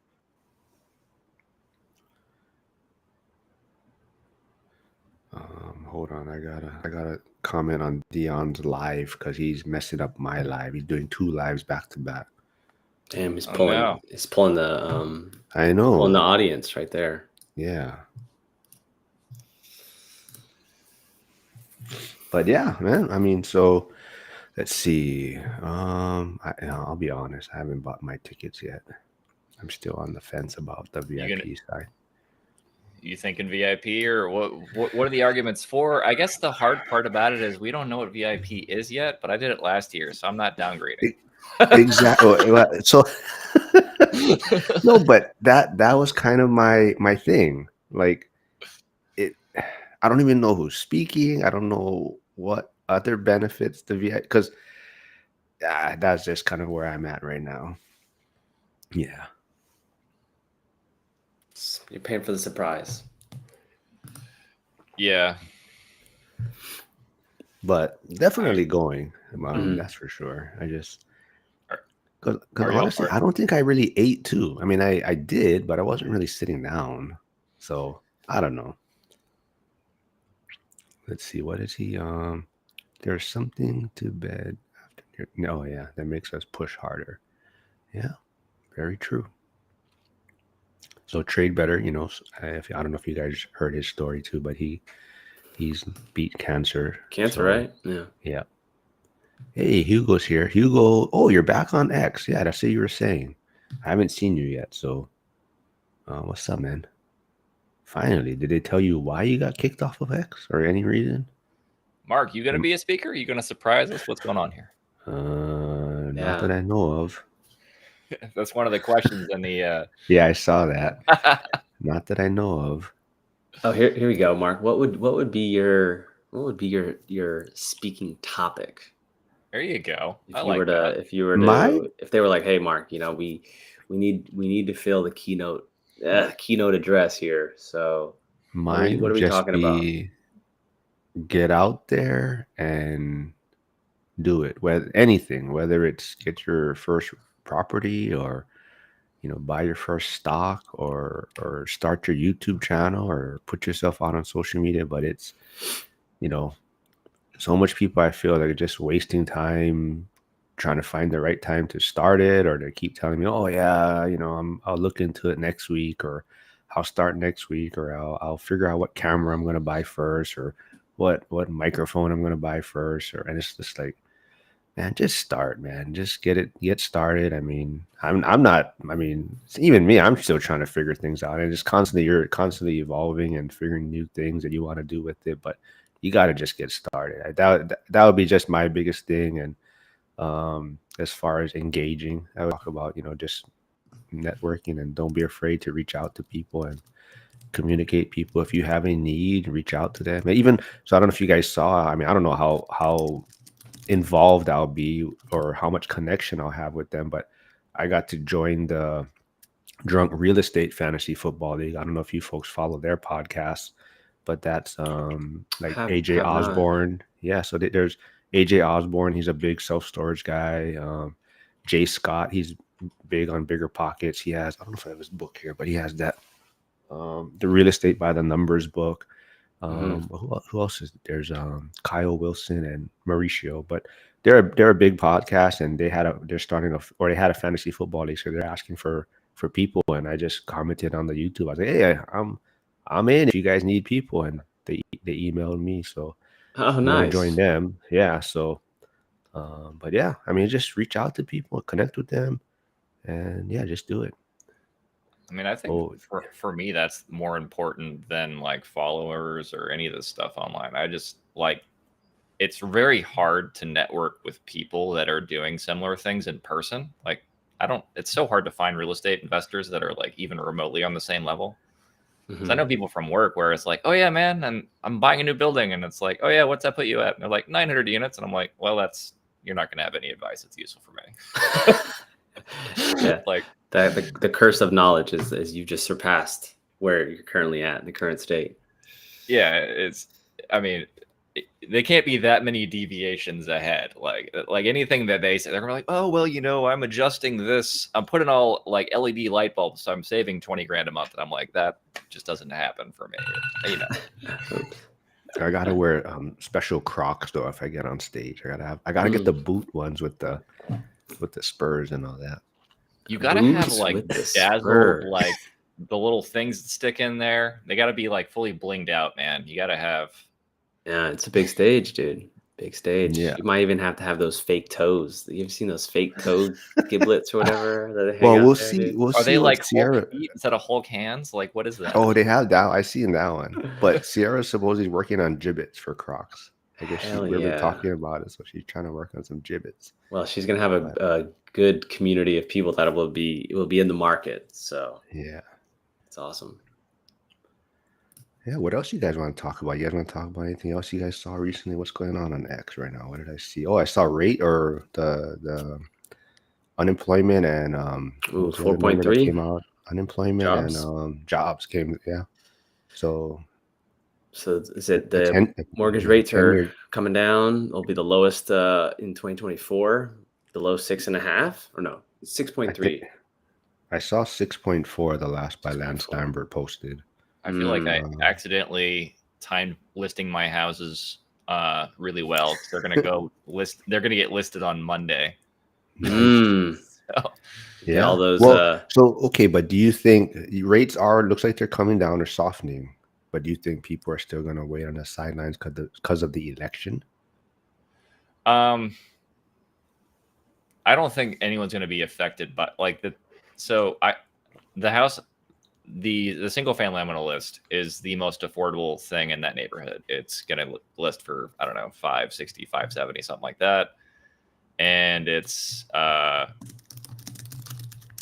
Hold on, I gotta comment on Dion's live because he's messing up my live. He's doing 2 lives back to back. Damn, he's pulling. No. He's pulling the. I know. Pulling the audience right there. Yeah. But yeah, man. I mean, so let's see. I'll be honest. I haven't bought my tickets yet. I'm still on the fence about the VIP side. You thinking VIP, or what are the arguments for? I guess the hard part about it is we don't know what VIP is yet, but I did it last year, so I'm not downgrading. Exactly. So no, but that was kind of my thing. Like I don't even know who's speaking. I don't know what other benefits the VIP, because that's just kind of where I'm at right now. Yeah. You're paying for the surprise. Yeah. But definitely going. That's for sure. I just, because honestly, I don't think I really ate too. I mean, I did, but I wasn't really sitting down. So I don't know. Let's see. What is he? There's something to bed after. No, yeah, that makes us push harder. Yeah, very true. So trade better. I don't know if you guys heard his story too, but he He's beat cancer. Cancer, so, right? Yeah. Yeah. Hey, Hugo's here. Hugo, oh, you're back on X. Yeah, that's what you were saying. I haven't seen you yet. So, what's up, man? Finally, did they tell you why you got kicked off of X or any reason? Mark, you gonna be a speaker? You gonna surprise us? What's going on here? Not that I know of. That's one of the questions in the. Yeah, I saw that. Not that I know of. Oh, here we go, Mark. What would be your speaking topic? There you go. If I you like were to that. if they were like, hey, Mark, we need to fill the keynote address here. So Mine what would are we just talking about? be get out there and do it. Whether it's get your first property or buy your first stock or start your YouTube channel or put yourself out on social media. But it's so much people I feel like are just wasting time trying to find the right time to start it, or they keep telling me, oh yeah, I'll look into it next week, or I'll start next week, or I'll figure out what camera I'm going to buy first, or what microphone I'm going to buy first, and it's just like, man, just start, man. Just get started. I mean, I'm not. I mean, even me, I'm still trying to figure things out, and you're constantly evolving and figuring new things that you want to do with it. But you got to just get started. That would be just my biggest thing. And as far as engaging, I would talk about just networking, and don't be afraid to reach out to people and communicate people. If you have a need, reach out to them. Even so, I don't know if you guys saw. I mean, I don't know how involved I'll be or how much connection I'll have with them, but I got to join the Drunk Real Estate Fantasy Football League. I don't know if you folks follow their podcast, but that's like AJ Have not. Osborne. Yeah, so there's AJ Osborne. He's a big self-storage guy. Jay Scott, he's big on Bigger Pockets. He has, I don't know if I have his book here, but he has that the Real Estate by the Numbers book. Who else is there's Kyle Wilson and Mauricio, but they're a big podcast, and they had a fantasy football league, so they're asking for people, and I just commented on the YouTube. I was like, hey, I'm in if you guys need people, and they emailed me, so Oh, I'm gonna nice. join them. Yeah, so but yeah, I mean, just reach out to people, connect with them, and yeah, just do it. I mean, I think for me, that's more important than like followers or any of this stuff online. I just like, it's very hard to network with people that are doing similar things in person. Like, it's so hard to find real estate investors that are like even remotely on the same level. So I know people from work where it's like, oh yeah, man, and I'm buying a new building, and it's like, oh yeah, what's that put you at? And they're like 900 units, and I'm like, well, you're not going to have any advice that's useful for me. Yeah, like the curse of knowledge is you just surpassed where you're currently at, the current state. Yeah, I mean, they can't be that many deviations ahead. Like anything that they say, they're gonna be like, oh well, I'm adjusting this. I'm putting all like LED light bulbs, so I'm saving 20 grand a month. And I'm like, that just doesn't happen for me. I gotta wear special Crocs though if I get on stage. I gotta get the boot ones with the spurs and all that. You gotta have like dazzled, like the little things that stick in there. They gotta be like fully blinged out, man. You gotta have. Yeah, it's a big stage, dude. Big stage. Yeah. You might even have to have those fake toes. You've seen those fake toe giblets or whatever that they hang Well, out we'll there, see. dude? We'll Are see they what like Sierra. Hulk feet instead of Hulk hands? Like, what is that? Oh, they have that. I seen that one. But Sierra's supposedly working on gibbets for Crocs. I guess we've been talking about it, so she's trying to work on some gibbets. Well, she's gonna have a good community of people that will be in the market. So yeah, it's awesome. Yeah, what else you guys want to talk about? You guys want to talk about anything else you guys saw recently? What's going on X right now? What did I see? Oh, I saw rate or the unemployment and what was the other number that 4.3 came out? Unemployment jobs. and jobs came. Yeah. So is it the mortgage rates are coming down? It'll be the lowest in 2024, below 6.5 or no, 6.3. I saw 6.4 the last by Lance Steinberg posted. I feel like I accidentally timed listing my houses really well. They're gonna They're gonna get listed on Monday. So, yeah, all those. So okay, but do you think rates looks like they're coming down or softening? but do you think people are still going to wait on the sidelines because of the election? I don't think anyone's going to be affected by the house. The single family I'm going to list is the most affordable thing in that neighborhood. It's going to list for, I don't know, 560, 570, something like that. And it's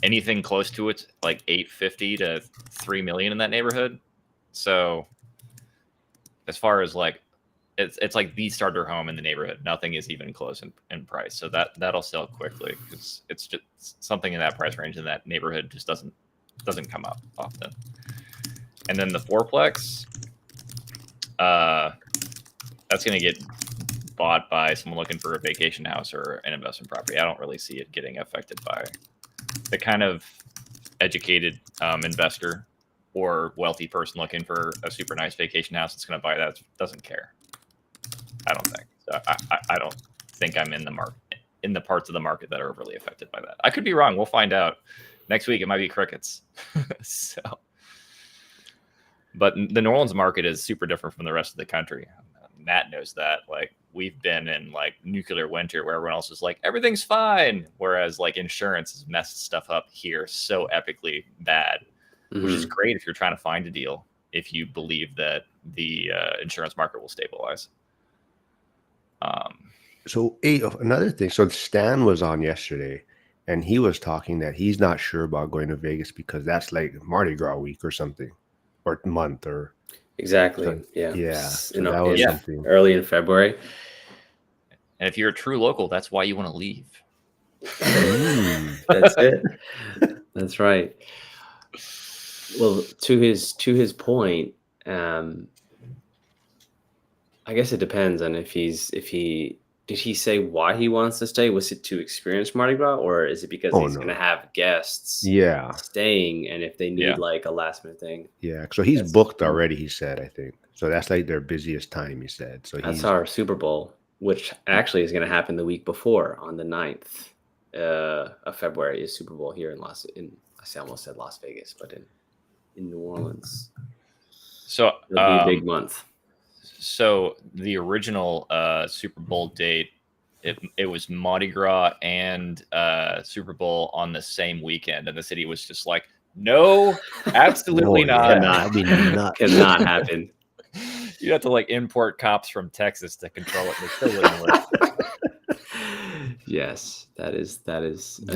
anything close to it, like 850 to 3 million in that neighborhood. So as far as like, it's like the starter home in the neighborhood. Nothing is even close in price. So that'll sell quickly because it's just something in that price range in that neighborhood just doesn't come up often. And then the fourplex, that's going to get bought by someone looking for a vacation house or an investment property. I don't really see it getting affected by the kind of educated investor or wealthy person looking for a super nice vacation house that's going to buy that doesn't care. I don't think. So I don't think I'm in the market, in the parts of the market that are overly affected by that. I could be wrong. We'll find out next week. It might be crickets. So, but the New Orleans market is super different from the rest of the country. Matt knows that. Like, we've been in like nuclear winter where everyone else is like, everything's fine. Whereas like insurance has messed stuff up here so epically bad, which is great if you're trying to find a deal, if you believe that the insurance market will stabilize. So another thing. So Stan was on yesterday, and he was talking that he's not sure about going to Vegas because that's like Mardi Gras week or something, or month, or Exactly. so, Yeah. So that was something early in February. And if you're a true local, that's why you want to leave. That's it. That's right. Well, to his point, I guess it depends on if he did he say why he wants to stay? Was it to experience Mardi Gras, or is it because he's going to have guests staying, and if they need like a last minute thing? Yeah. So he's booked already, he said, I think. So that's like their busiest time, he said. So that's our Super Bowl, which actually is going to happen the week before on the 9th of February is Super Bowl here I almost said Las Vegas, but in New Orleans. So it'll be a big month. So the original Super Bowl date, it was Mardi Gras and Super Bowl on the same weekend, and the city was just like, no, absolutely not. Cannot happen. You have to like import cops from Texas to control it. They still wouldn't work. Yes, that is a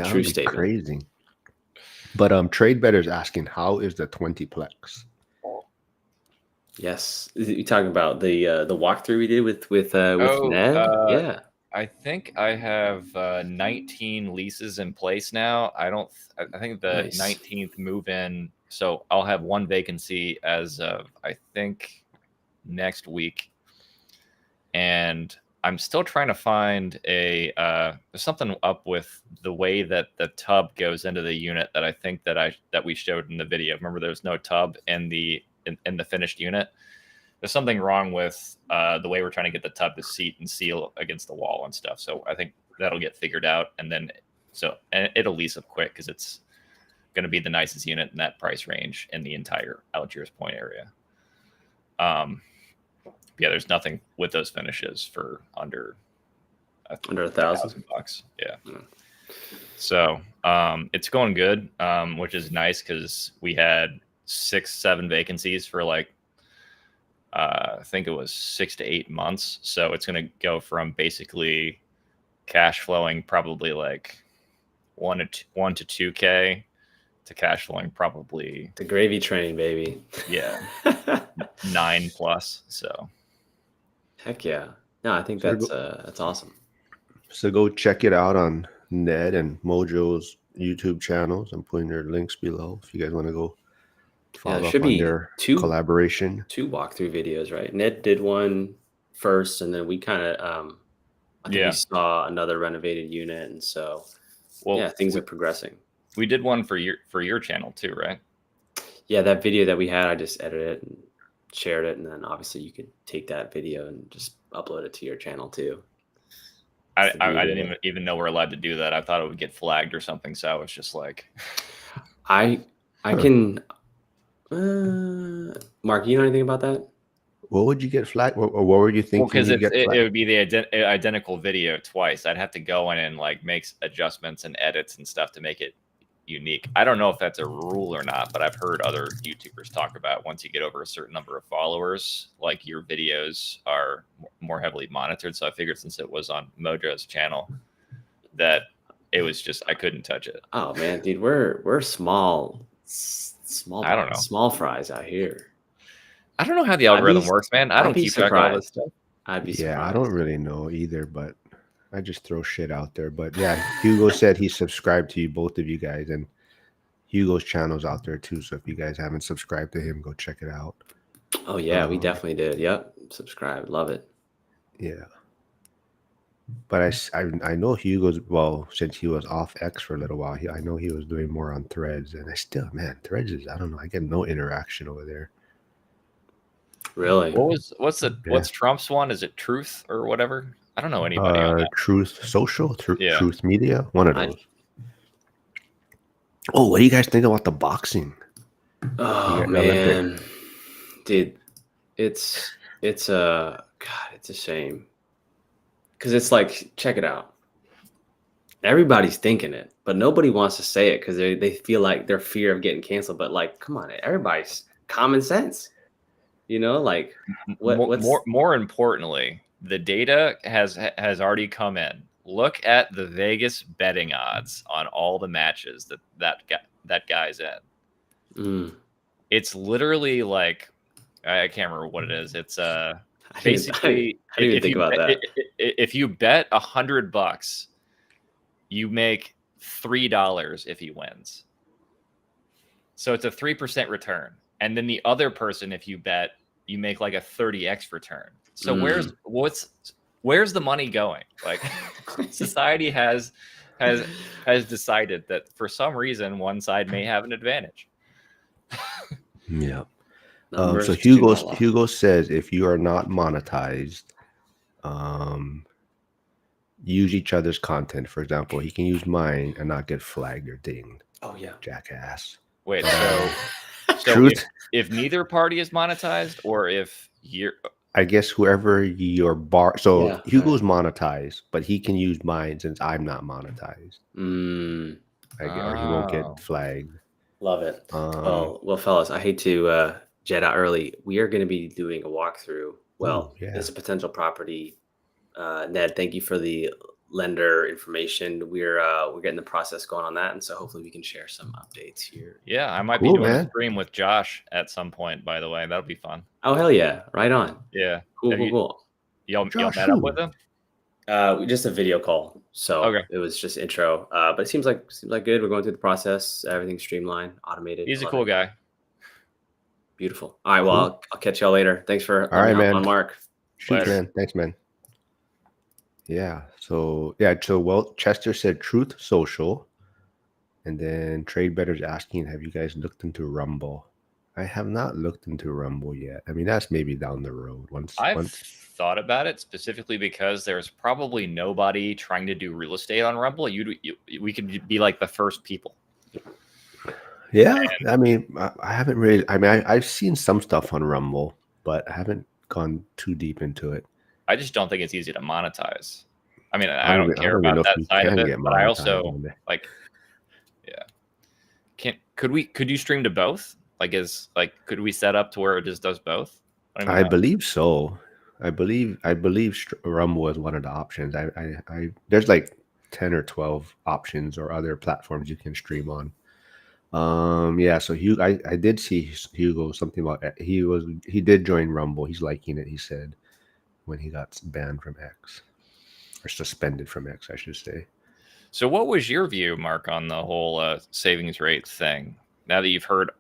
true statement. Crazy. But Trade Better's asking, how is the 20plex? Yes, you talking about the walkthrough we did with Ned? Yeah, I think I have 19 leases in place now. I think the 19th move in, so I'll have one vacancy as of I think next week, and I'm still trying to find there's something up with the way that the tub goes into the unit that I think that we showed in the video. Remember, there's no tub in the finished unit. There's something wrong with the way we're trying to get the tub to seat and seal against the wall and stuff. So I think that'll get figured out, and then and it'll lease up quick because it's going to be the nicest unit in that price range in the entire Algiers Point area. Yeah, there's nothing with those finishes for under $1,000. Yeah. So it's going good, which is nice because we had 6-7 vacancies for like I think it was 6 to 8 months. So it's going to go from basically cash flowing probably like 1 to 2K to cash flowing probably the gravy train, baby. Yeah. 9+. So heck yeah. No, I think that's awesome. So go check it out on Ned and Mojo's YouTube channels. I'm putting their links below if you guys want to go follow up on their collaboration. 2 walkthrough videos, right? Ned did one first, and then we kind of I think we saw another renovated unit, and so things are progressing. We did one for your channel too, right? Yeah, that video that we had, I just edited it and shared it, and then obviously you could take that video and just upload it to your channel too. I didn't even know we're allowed to do that. I thought it would get flagged or something, so I was just like, I can Mark, you know anything about that? What would you get flagged? Or what would you Well, think you because need to get it flagged? would be the identical video twice. I'd have to go in and like make adjustments and edits and stuff to make it unique. I don't know if that's a rule or not, but I've heard other YouTubers talk about once you get over a certain number of followers, like your videos are more heavily monitored. So I figured since it was on Mojo's channel, that it was just I couldn't touch it. Oh man, dude, we're small I don't know. small fries out here. I don't know how the I'd algorithm be- works, man. I I'd don't be keep track of all this surprised. stuff. I'd be Yeah, I surprised. don't really know either, but I just throw shit out there. But yeah, Hugo said he subscribed to you, both of you guys, and Hugo's channel's out there too. So if you guys haven't subscribed to him, go check it out. Oh yeah, we definitely did. Yep, subscribe, love it. Yeah. But I know Hugo's, well, since he was off X for a little while, I know he was doing more on Threads, and I still, man, Threads is, I don't know, I get no interaction over there. Really? What's Trump's one? Is it Truth or whatever? I don't know anybody on that. Truth Social, Yeah. Truth Media, one of those. Oh, what do you guys think about the boxing? Oh man, dude, it's a God, it's a shame because it's like, check it out. Everybody's thinking it, but nobody wants to say it because they feel like their fear of getting canceled. But like, come on, everybody's common sense, you know, like what's more importantly, the data has already come in. Look at the Vegas betting odds on all the matches that guy's in. It's literally like, I can't remember what it is. It's basically I didn't even think about that. If you bet $100, you make $3 if he wins. So it's a 3% return. And then the other person, if you bet, you make like a 30x return. So where's the money going? Like society has decided that for some reason one side may have an advantage. Yeah. So Hugo says if you are not monetized, use each other's content. For example, he can use mine and not get flagged or dinged. Oh yeah, jackass. Wait, so Truth. If neither party is monetized, or if you're, I guess whoever your bar. So Yeah, Hugo's monetized, but he can use mine since I'm not monetized. Or he won't get flagged. Love it. Well, fellas, I hate to jet out early. We are going to be doing a walkthrough. Well, it's a potential property. Ned, thank you for the lender information. We're getting the process going on that, and so hopefully we can share some updates here. Yeah, I might be doing a stream with Josh at some point. By the way, that'll be fun. Oh hell yeah! Right on. Yeah, cool. Y'all met up with him? Just a video call. So it was just intro. But it seems like good. We're going through the process. Everything's streamlined, automated. He's a cool guy. Beautiful. All right. Well, I'll catch y'all later. Thanks for man. Mark. Shoot, man. Thanks, man. Yeah. So Chester said Truth Social, and then Trade Better's asking, have you guys looked into Rumble? I have not looked into Rumble yet. I mean, that's maybe down the road. I've thought about it specifically because there's probably nobody trying to do real estate on Rumble. We could be like the first people. Yeah, I mean, I haven't really. I mean, I've seen some stuff on Rumble, but I haven't gone too deep into it. I just don't think it's easy to monetize. I mean, I don't care about that side of it, but I also like, yeah. Could you stream to both? Could we set up to where it just does both? I believe so. I believe Rumble is one of the options. I there's like 10 or 12 options or other platforms you can stream on. Yeah, so I did see Hugo something about it. He did join Rumble. He's liking it, he said, when he got banned from X, or suspended from X, I should say. So what was your view, Mark, on the whole savings rate thing? Now that you've heard,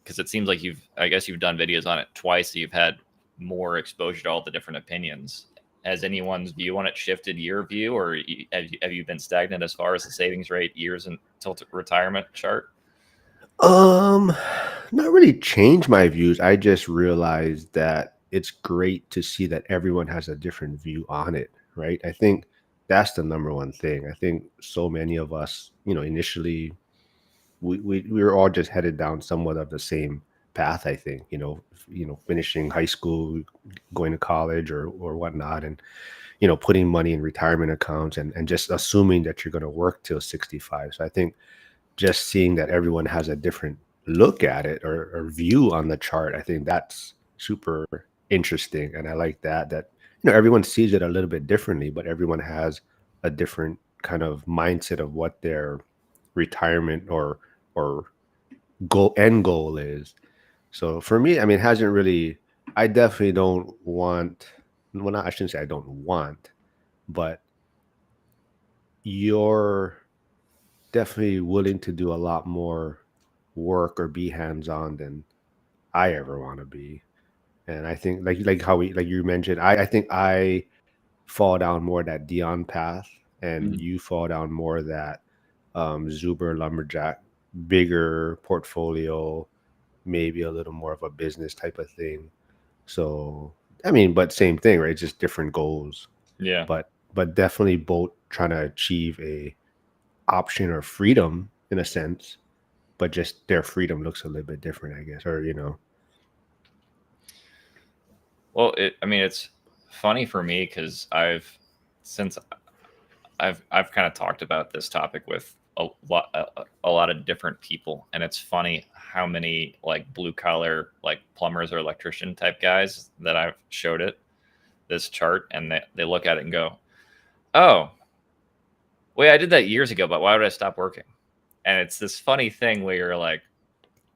because it seems like I guess you've done videos on it twice, so you've had more exposure to all the different opinions. Has anyone's view on it shifted your view, or have you been stagnant as far as the savings rate years until retirement chart? Not really changed my views. I just realized that it's great to see that everyone has a different view on it, right? I think that's the number one thing. I think so many of us, initially we were all just headed down somewhat of the same path. I think finishing high school, going to college or whatnot, and putting money in retirement accounts and just assuming that you're going to work till 65. So I think just seeing that everyone has a different look at it or view on the chart, I think that's super interesting. And I like that everyone sees it a little bit differently, but everyone has a different kind of mindset of what their retirement or end goal is. So for me, I mean, it hasn't really, I definitely don't want, well, not, I shouldn't say I don't want, but you're definitely willing to do a lot more work or be hands-on than I ever want to be. And I think like how we like you mentioned, I think I fall down more that Dion path, and Mhm. you fall down more that Zuber lumberjack, bigger portfolio, maybe a little more of a business type of thing. So I mean, but same thing, right? Just different goals. Yeah. But definitely both trying to achieve a option or freedom in a sense, but just their freedom looks a little bit different, I guess, or Well, I mean, it's funny for me because since I've kind of talked about this topic with a lot of different people, and it's funny how many like blue collar like plumbers or electrician type guys that I've showed it this chart, and they look at it and go, "Oh, wait, I did that years ago, but why would I stop working?" And it's this funny thing where you're like,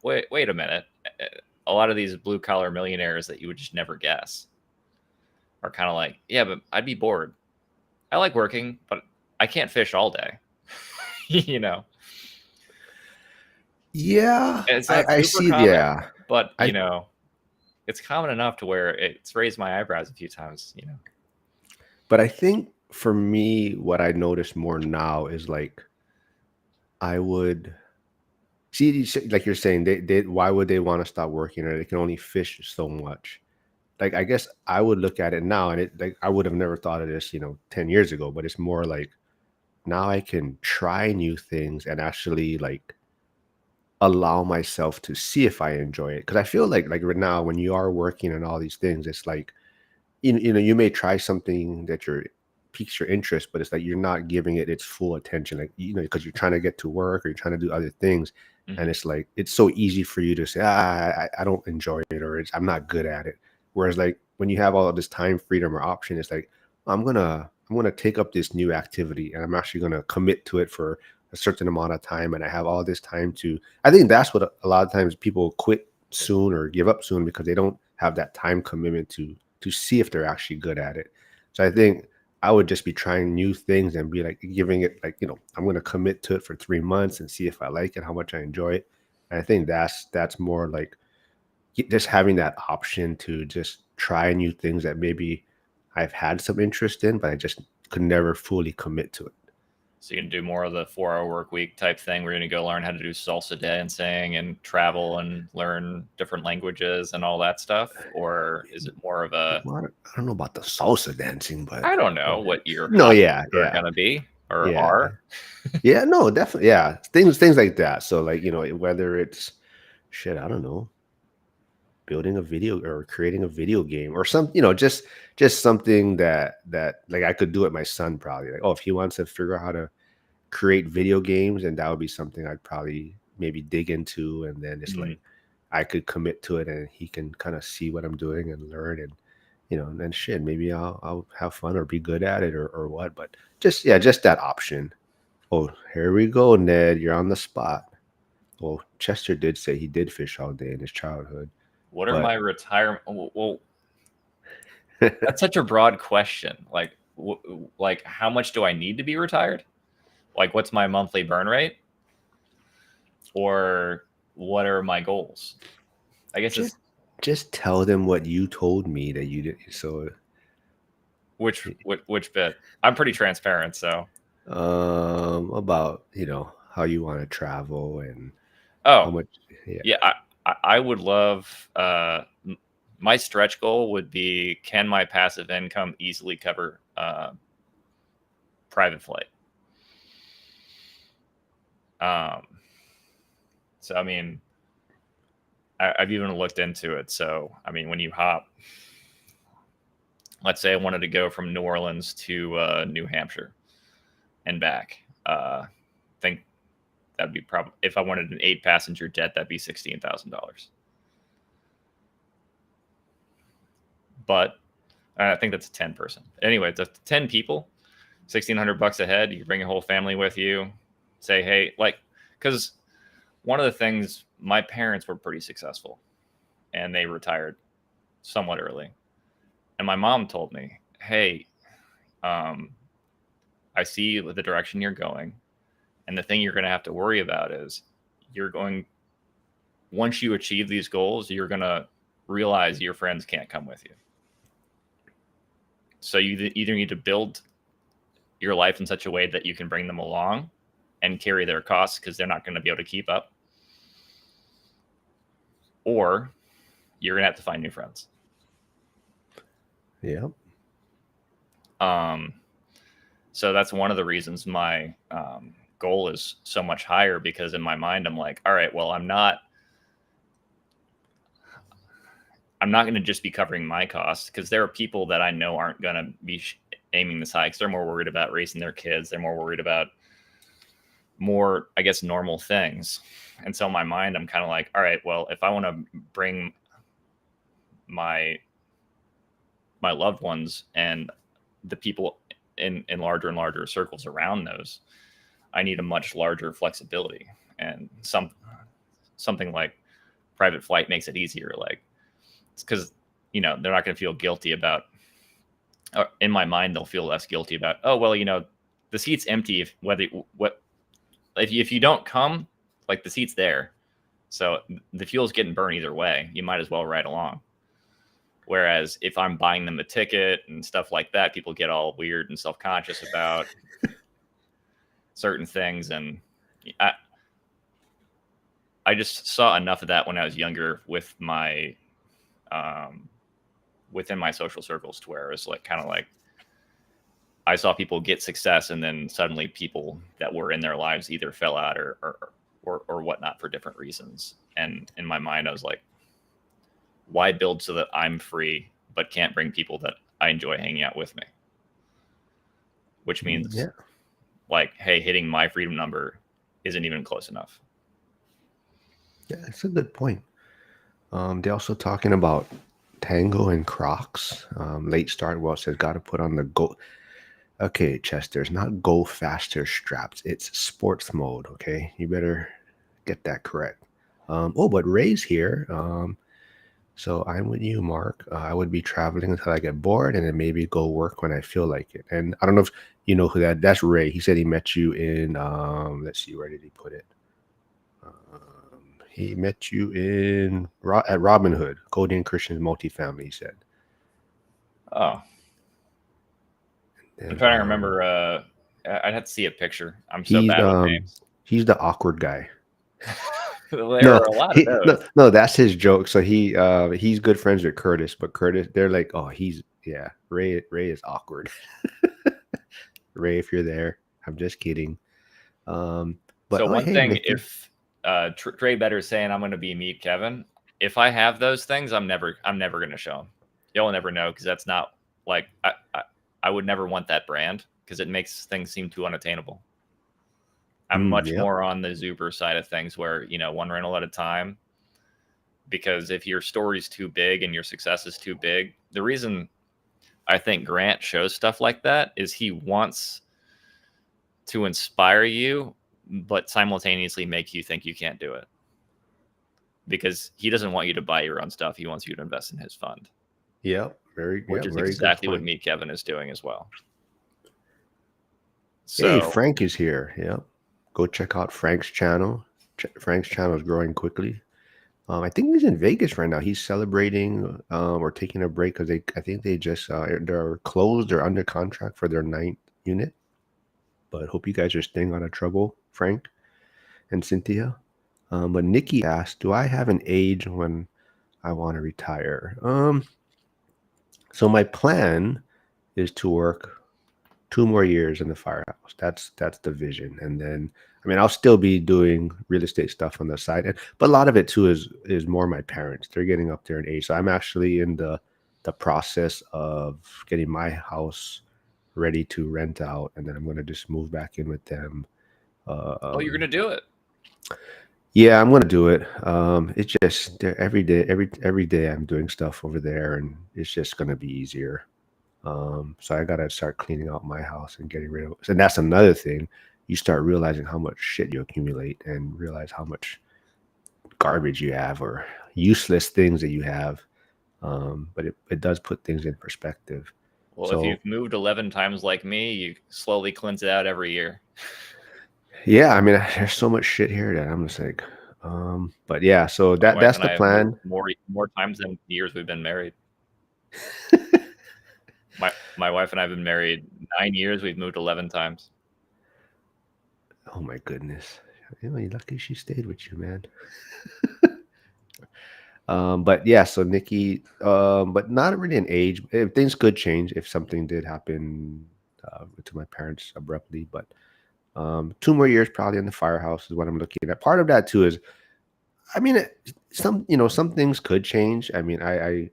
wait a minute. A lot of these blue collar millionaires that you would just never guess are kind of like, yeah, but I'd be bored. I like working, but I can't fish all day. you know, yeah, and it's I, not I super see. common, Yeah, but I it's common enough to where it's raised my eyebrows a few times. but I think for me, what I notice more now is like I would see like you're saying, they why would they want to stop working, or they can only fish so much. Like I guess I would look at it now, and it like I would have never thought of this 10 years ago, but it's more like now I can try new things and actually like allow myself to see if I enjoy it. Because I feel like right now when you are working on all these things, it's like you may try something that piques your interest, but it's like you're not giving it its full attention, like because you're trying to get to work or you're trying to do other things, and Mhm. it's like it's so easy for you to say, I don't enjoy it, or I'm not good at it. Whereas like when you have all of this time freedom or option, it's like I'm gonna take up this new activity, and I'm actually gonna commit to it for a certain amount of time, and I have all this time to. I think that's what a lot of times people quit soon or give up soon because they don't have that time commitment to see if they're actually good at it. So I think I would just be trying new things and be like giving it like, I'm going to commit to it for 3 months and see if I like it, how much I enjoy it. And I think that's more like just having that option to just try new things that maybe I've had some interest in, but I just could never fully commit to it. So you can do more of the 4-hour work week type thing. We're going to go learn how to do salsa dancing and travel and learn different languages and all that stuff, or is it more of a Well, I don't know about the salsa dancing, but I don't know what your no, hobbies yeah, are yeah, going to be or yeah. are. Yeah, no, definitely. Yeah. Things like that. So like, whether it's shit, I don't know, building a video or creating a video game or some, just something that like I could do it my son probably. Like, oh, if he wants to figure out how to create video games, and that would be something I'd probably maybe dig into, and then it's Mhm. like I could commit to it and he can kind of see what I'm doing and learn, and and then shit, maybe I'll have fun or be good at it or what. But just yeah, just that option. Oh, here we go, Ned. You're on the spot. Well, Chester did say he did fish all day in his childhood, What are but my retirement? Well, that's such a broad question. Like how much do I need to be retired? Like, what's my monthly burn rate, or what are my goals? I guess just it's just tell them what you told me that you did. So, which bit. I'm pretty transparent, so about how you want to travel and how oh much. Yeah, yeah, I would love my stretch goal would be, can my passive income easily cover private flight? Um, so I mean, I've even looked into it. So, I mean, when you hop, let's say I wanted to go from New Orleans to New Hampshire and back. Think that'd be probably, if I wanted an 8-passenger jet, that'd be $16,000. But I think that's a 10 person. Anyway, it's 10 people, $1,600 a head. You bring your whole family with you. Say, hey, like, because one of the things, my parents were pretty successful and they retired somewhat early. And my mom told me, hey, I see the direction you're going. And the thing you're going to have to worry about is once you achieve these goals, you're going to realize your friends can't come with you. So you either need to build your life in such a way that you can bring them along and carry their costs because they're not going to be able to keep up, or you're going to have to find new friends. Yeah. So that's one of the reasons my goal is so much higher, because in my mind, I'm like, all right, well, I'm not going to just be covering my costs, because there are people that I know aren't going to be aiming this high because they're more worried about raising their kids. They're more worried about more, I guess, normal things. And so in my mind, I'm kind of like, all right, well, if I want to bring my loved ones and the people in larger and larger circles around those, I need a much larger flexibility. And something like private flight makes it easier. Like, it's because, they're not going to feel guilty about, in my mind, they'll feel less guilty about, oh, well, the seat's empty if you don't come, like, the seat's there. So the fuel's getting burned either way. You might as well ride along. Whereas if I'm buying them a ticket and stuff like that, people get all weird and self-conscious about certain things. And I just saw enough of that when I was younger with my within my social circles, to where it's like, kind of like, I saw people get success, and then suddenly people that were in their lives either fell out or whatnot for different reasons. And in my mind, I was like, why build so that I'm free but can't bring people that I enjoy hanging out with me? Which means, like, hey, hitting my freedom number isn't even close enough. Yeah, that's a good point. They're also talking about Tango and Crocs. Late start, well, says got to put on the go. Okay, Chester, it's not go faster straps. It's sports mode. Okay, you better get that correct. But Ray's here. So I'm with you, Mark. I would be traveling until I get bored, and then maybe go work when I feel like it. And I don't know if you know who that's Ray. He said he met you in, let's see, where did he put it? He met you at Robin Hood, Cody and Christian's multifamily, he said. Oh. I'm trying to remember. I'd have to see a picture. I'm so bad with names. He's the awkward guy. There are a lot of those. No, that's his joke. So he's good friends with Curtis, but Curtis, they're like, oh, Ray is awkward. Ray, if you're there, I'm just kidding. But so one thing, if Trey Better is saying I'm going to be Meet Kevin, if I have those things, I'm never going to show them. You'll never know, because that's not like I would never want that brand, because it makes things seem too unattainable. I'm much more on the Zuber side of things, where, one rental at a time. Because if your story's too big and your success is too big, the reason I think Grant shows stuff like that is he wants to inspire you, but simultaneously make you think you can't do it. Because he doesn't want you to buy your own stuff. He wants you to invest in his fund. Yep. Which is exactly what Meet Kevin is doing as well. So, hey, Frank is here. Yep. Go check out Frank's channel. Frank's channel is growing quickly. I think he's in Vegas right now. He's celebrating or taking a break because I think they just they're closed. They're under contract for their 9th unit. But hope you guys are staying out of trouble, Frank and Cynthia. But Nikki asked, do I have an age when I want to retire? So my plan is to work 2 more years in the firehouse. That's the vision. And then, I mean, I'll still be doing real estate stuff on the side, but a lot of it too is more my parents. They're getting up there in age, so I'm actually in the process of getting my house ready to rent out, and then I'm going to just move back in with them. Oh, you're gonna do it. Yeah, I'm going to do it. It's just every day, every day I'm doing stuff over there, and it's just going to be easier. So I gotta start cleaning out my house and getting rid of. And that's another thing. You start realizing how much shit you accumulate, and realize how much garbage you have or useless things that you have. But it does put things in perspective. Well, if So you've moved 11 times like me, you slowly cleanse it out every year. yeah, I mean, there's so much shit here that I'm just like, but yeah, so My wife that's and the I have moved plan. more times than years we've been married. My wife and I have been married 9 years. We've moved 11 times. Oh my goodness. You're lucky she stayed with you, man. But yeah, so Nikki, but not really an age. If things could change if something did happen to my parents abruptly. But 2 more years probably in the firehouse is what I'm looking at. Part of that too is, I mean, some things could change. I mean, I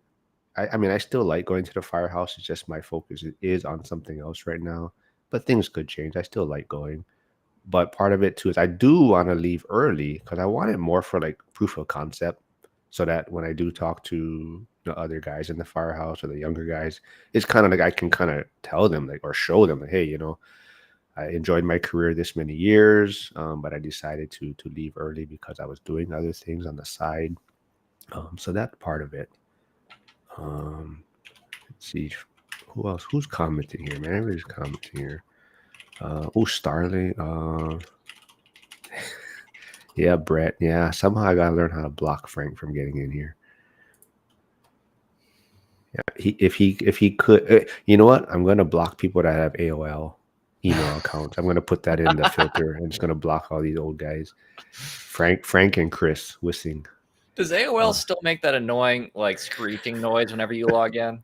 mean, I still like going to the firehouse. It's just my focus is on something else right now. But things could change. I still like going. But part of it too is I do want to leave early because I want it more for like proof of concept, so that when I do talk to the other guys in the firehouse or the younger guys, it's kind of like I can kind of tell them like or show them like, hey, I enjoyed my career this many years, but I decided to leave early because I was doing other things on the side. So that's part of it. Let's see who else. Who's commenting here, man? Everybody's commenting here. Oh, Starling. Yeah, Brett. Yeah, somehow I gotta learn how to block Frank from getting in here. Yeah, if he could, you know what? I'm gonna block people that have AOL email accounts. I'm gonna put that in the filter, and it's gonna block all these old guys. Frank and Chris Wissing. Does AOL still make that annoying like screeching noise whenever you log in?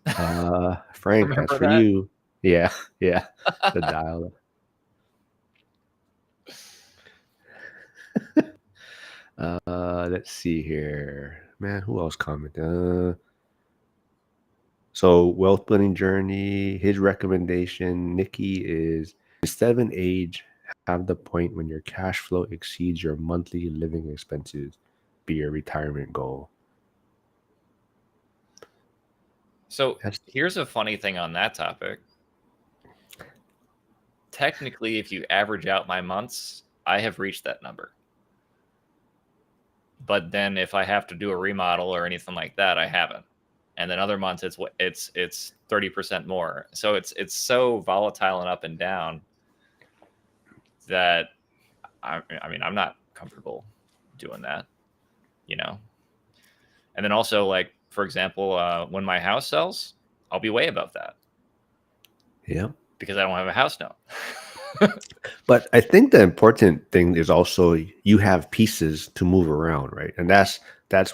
Frank, that's Remember for that? you. Yeah, yeah. The dial. Let's see here, man. Who else commented? So wealth building journey. His recommendation, Nikki, is instead of an age, have the point when your cash flow exceeds your monthly living expenses, be your retirement goal. So That's here's a funny thing on that topic. Technically, if you average out my months, I have reached that number. But then if I have to do a remodel or anything like that, I haven't. And then other months it's 30% more. So it's so volatile and up and down that I mean I'm not comfortable doing that, you know. And then also like for example, when my house sells, I'll be way above that yeah. because I don't have a house now. But I think the important thing is also you have pieces to move around, right? And that's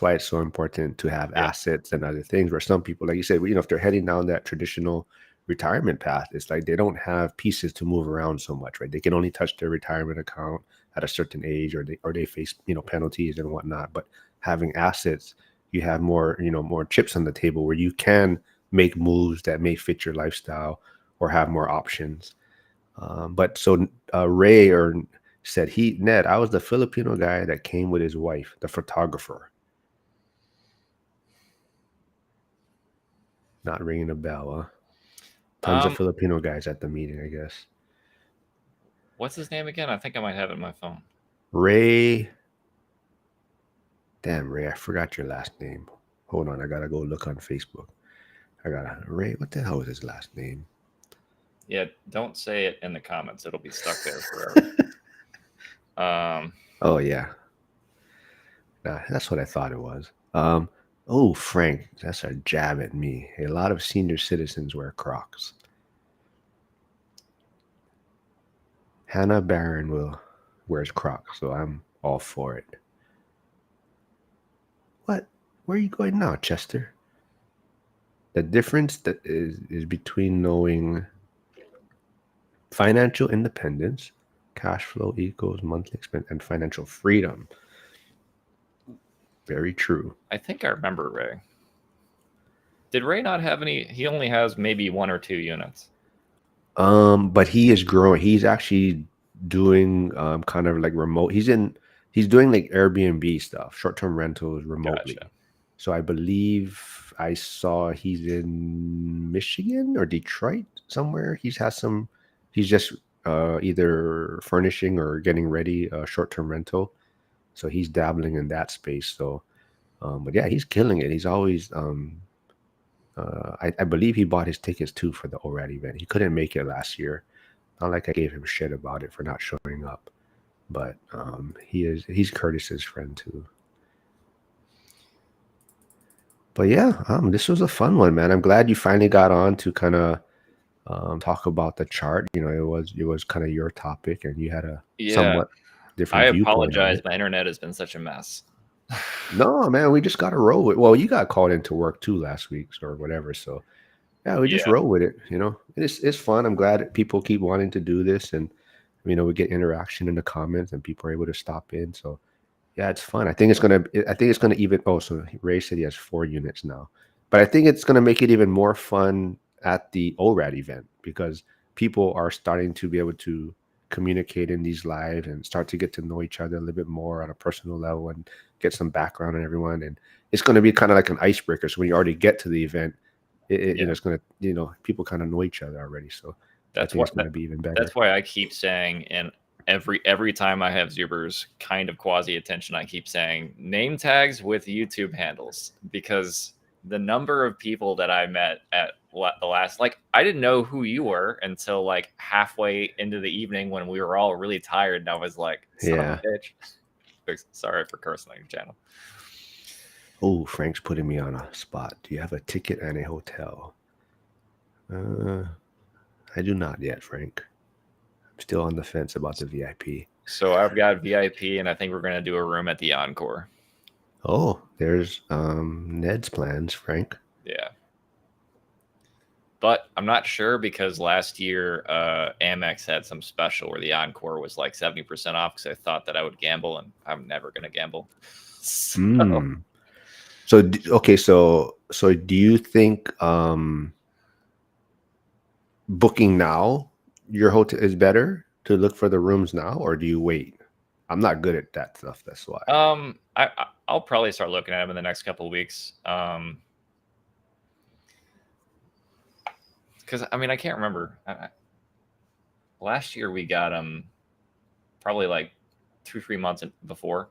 why it's so important to have Yeah. assets and other things. Where some people, like you said, if they're heading down that traditional retirement path, it's like they don't have pieces to move around so much, right? They can only touch their retirement account at a certain age, or they face penalties and whatnot. But having assets, you have more chips on the table where you can make moves that may fit your lifestyle or have more options. But so Ray said Ned, I was the Filipino guy that came with his wife, the photographer. Not ringing a bell, huh? Tons of Filipino guys at the meeting, I guess. What's his name again? I think I might have it on my phone. Ray. Damn, Ray, I forgot your last name. Hold on, I gotta go look on Facebook. Ray, what the hell is his last name? Yeah, don't say it in the comments. It'll be stuck there forever. Oh yeah. Nah, that's what I thought it was. Oh, Frank, that's a jab at me. A lot of senior citizens wear Crocs. Hannah Barron wears Crocs, so I'm all for it. What? Where are you going now, Chester? The difference that is between knowing Financial independence, cash flow equals monthly expense, and financial freedom. Very true. I think I remember Ray. Did Ray not have any? He only has maybe 1 or 2 units. But he is growing. He's actually doing kind of like remote. He's doing like Airbnb stuff, short-term rentals remotely. Gotcha. So I believe I saw he's in Michigan or Detroit somewhere. He's just either furnishing or getting ready a short-term rental. So he's dabbling in that space. So but yeah, he's killing it. He's always I believe he bought his tickets too for the ORAD event. He couldn't make it last year. Not like I gave him shit about it for not showing up, but he's Curtis's friend too. But yeah, this was a fun one, man. I'm glad you finally got on to kind of talk about the chart. You know, it was kind of your topic, and you had a somewhat different I viewpoint on apologize. it. My internet has been such a mess. No, man, we just got to roll with. Well, you got called into work too last week or whatever, so yeah, we just roll with it. You know, it's fun. I'm glad that people keep wanting to do this, and you know, we get interaction in the comments, and people are able to stop in. So yeah, it's fun. I think it's gonna even. Oh, so Ray said he has 4 units now, but I think it's gonna make it even more fun at the ORAD event because people are starting to be able to communicate in these lives and start to get to know each other a little bit more on a personal level and get some background on everyone. And it's going to be kind of like an icebreaker. So when you already get to the event, you know, it's going to, you know, people kind of know each other already. So I think it's going to be even better. That's why I keep saying, and every time I have Zuber's kind of quasi attention, I keep saying name tags with YouTube handles, because the number of people that I met at the last, like, I didn't know who you were until like halfway into the evening when we were all really tired, and I was like, son of a bitch. Sorry for cursing on your channel. Oh, Frank's putting me on a spot. Do you have a ticket and a hotel? I do not yet, Frank. I'm still on the fence about the VIP. So I've got VIP, and I think we're going to do a room at the Encore. Oh, there's Ned's plans, Frank. Yeah. But I'm not sure because last year Amex had some special where the Encore was like 70% off because I thought that I would gamble, and I'm never going to gamble. So okay, so do you think booking now your hotel is better to look for the rooms now, or do you wait? I'm not good at that stuff. That's why. I'll probably start looking at them in the next couple of weeks. Because I mean, I can't remember. Last year we got them probably like 2-3 months before.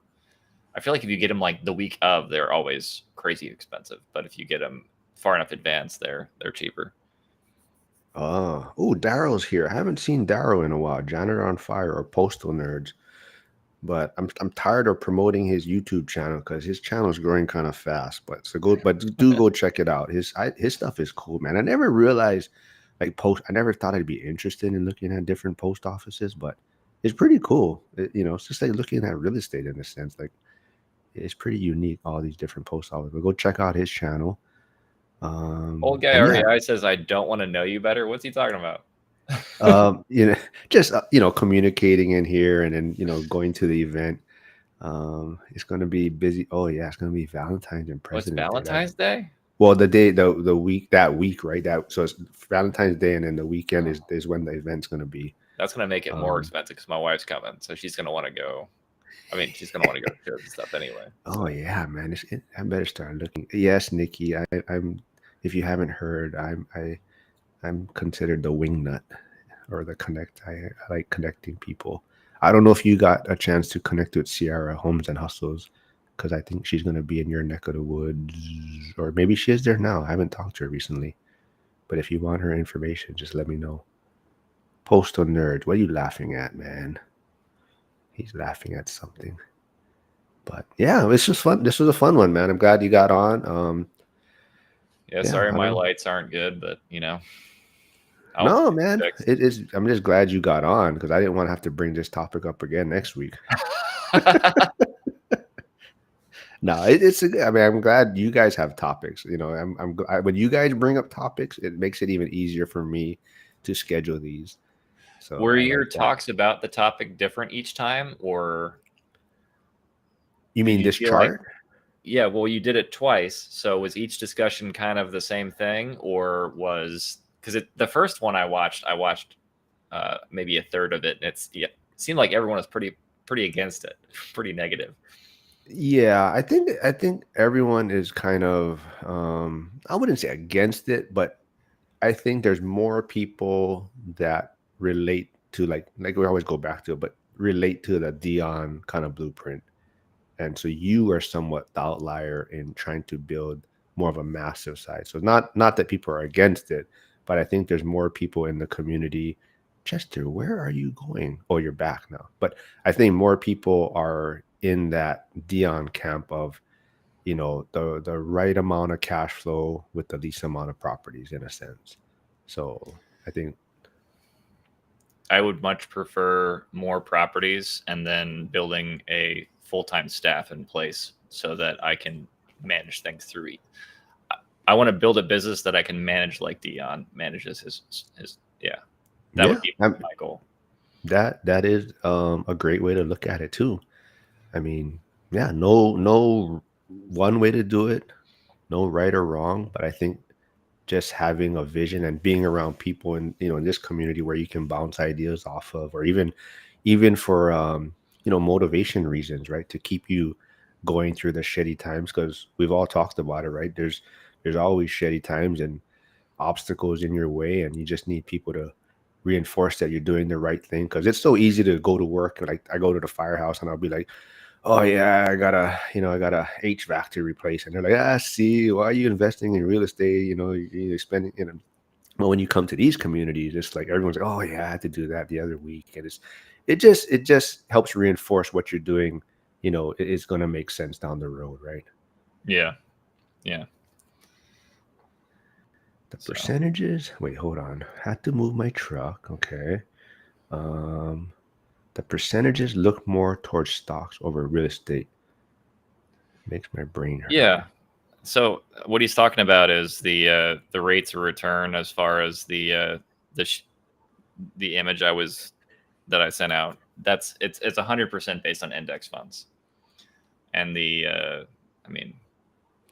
I feel like if you get them like the week of, they're always crazy expensive. But if you get them far enough advance, they're cheaper. Oh, Darrow's here. I haven't seen Darrow in a while. Janitor on Fire or Postal Nerds. But I'm tired of promoting his YouTube channel because his channel is growing kind of fast. But do go check it out. His stuff is cool, man. I never realized I never thought I'd be interested in looking at different post offices, but it's pretty cool. You know, it's just like looking at real estate in a sense. Like it's pretty unique, all these different post offices. But go check out his channel. Old guy REI says, "I don't want to know you better." What's he talking about? You know, just you know, communicating in here and then, you know, going to the event. It's going to be busy. Oh yeah, it's going to be Valentine's and President's What's Valentine's Day? Well, the week, right? So it's Valentine's Day, and then the weekend is when the event's going to be. That's going to make it more expensive because my wife's coming, so she's going to want to go. I mean, she's going to want to go to shows and stuff anyway. Oh yeah, man! I better start looking. Yes, Nikki, I'm. If you haven't heard, I'm considered the wingnut or the connect. I like connecting people. I don't know if you got a chance to connect with Sierra Homes and Hustles, because I think she's going to be in your neck of the woods, or maybe she is there now. I haven't talked to her recently, but if you want her information, just let me know. Postal Nerd, what are you laughing at, man? He's laughing at something. But yeah, it's just fun. This was a fun one, man. I'm glad you got on. Yeah, sorry my lights aren't good, but you know. No, man. It is. I'm just glad you got on because I didn't want to have to bring this topic up again next week. No, it's. I mean, I'm glad you guys have topics. You know, when you guys bring up topics, it makes it even easier for me to schedule these. So Were I your like that. talks about the topic different each time, or You did mean you this feel like, chart? yeah, well, you did it twice. So was each discussion kind of the same thing, or was because the first one I watched maybe a third of it, and it seemed like everyone was pretty against it, pretty negative. Yeah, I think everyone is kind of I wouldn't say against it, but I think there's more people that relate to like we always go back to it, but relate to the Dion kind of blueprint. And so you are somewhat the outlier in trying to build more of a massive side. So not that people are against it, but I think there's more people in the community. Chester, where are you going? Oh, you're back now. But I think more people are in that Dion camp of, the right amount of cash flow with the least amount of properties in a sense. So I think I would much prefer more properties and then building a full-time staff in place so that I can manage things through. I want to build a business that I can manage like Dion manages his. Yeah, that would yeah, be my goal. that is a great way to look at it too. I mean, yeah, no one way to do it, no right or wrong, but I think just having a vision and being around people in this community where you can bounce ideas off of, or even for motivation reasons, right? To keep you going through the shitty times, because we've all talked about it, right? There's always shitty times and obstacles in your way, and you just need people to reinforce that you're doing the right thing, because it's so easy to go to work. Like I go to the firehouse and I'll be like, oh yeah, I got a HVAC to replace, and they're like, see, why are you investing in real estate? You're spending. But when you come to these communities, it's like everyone's like, oh yeah, I had to do that the other week, and it just helps reinforce what you're doing. It's going to make sense down the road, right? Yeah. The percentages. Wait, hold on. Had to move my truck. Okay. The percentages look more towards stocks over real estate. Makes my brain hurt. Yeah. So what he's talking about is the rates of return as far as the image that I sent out. It's 100% based on index funds, and I mean,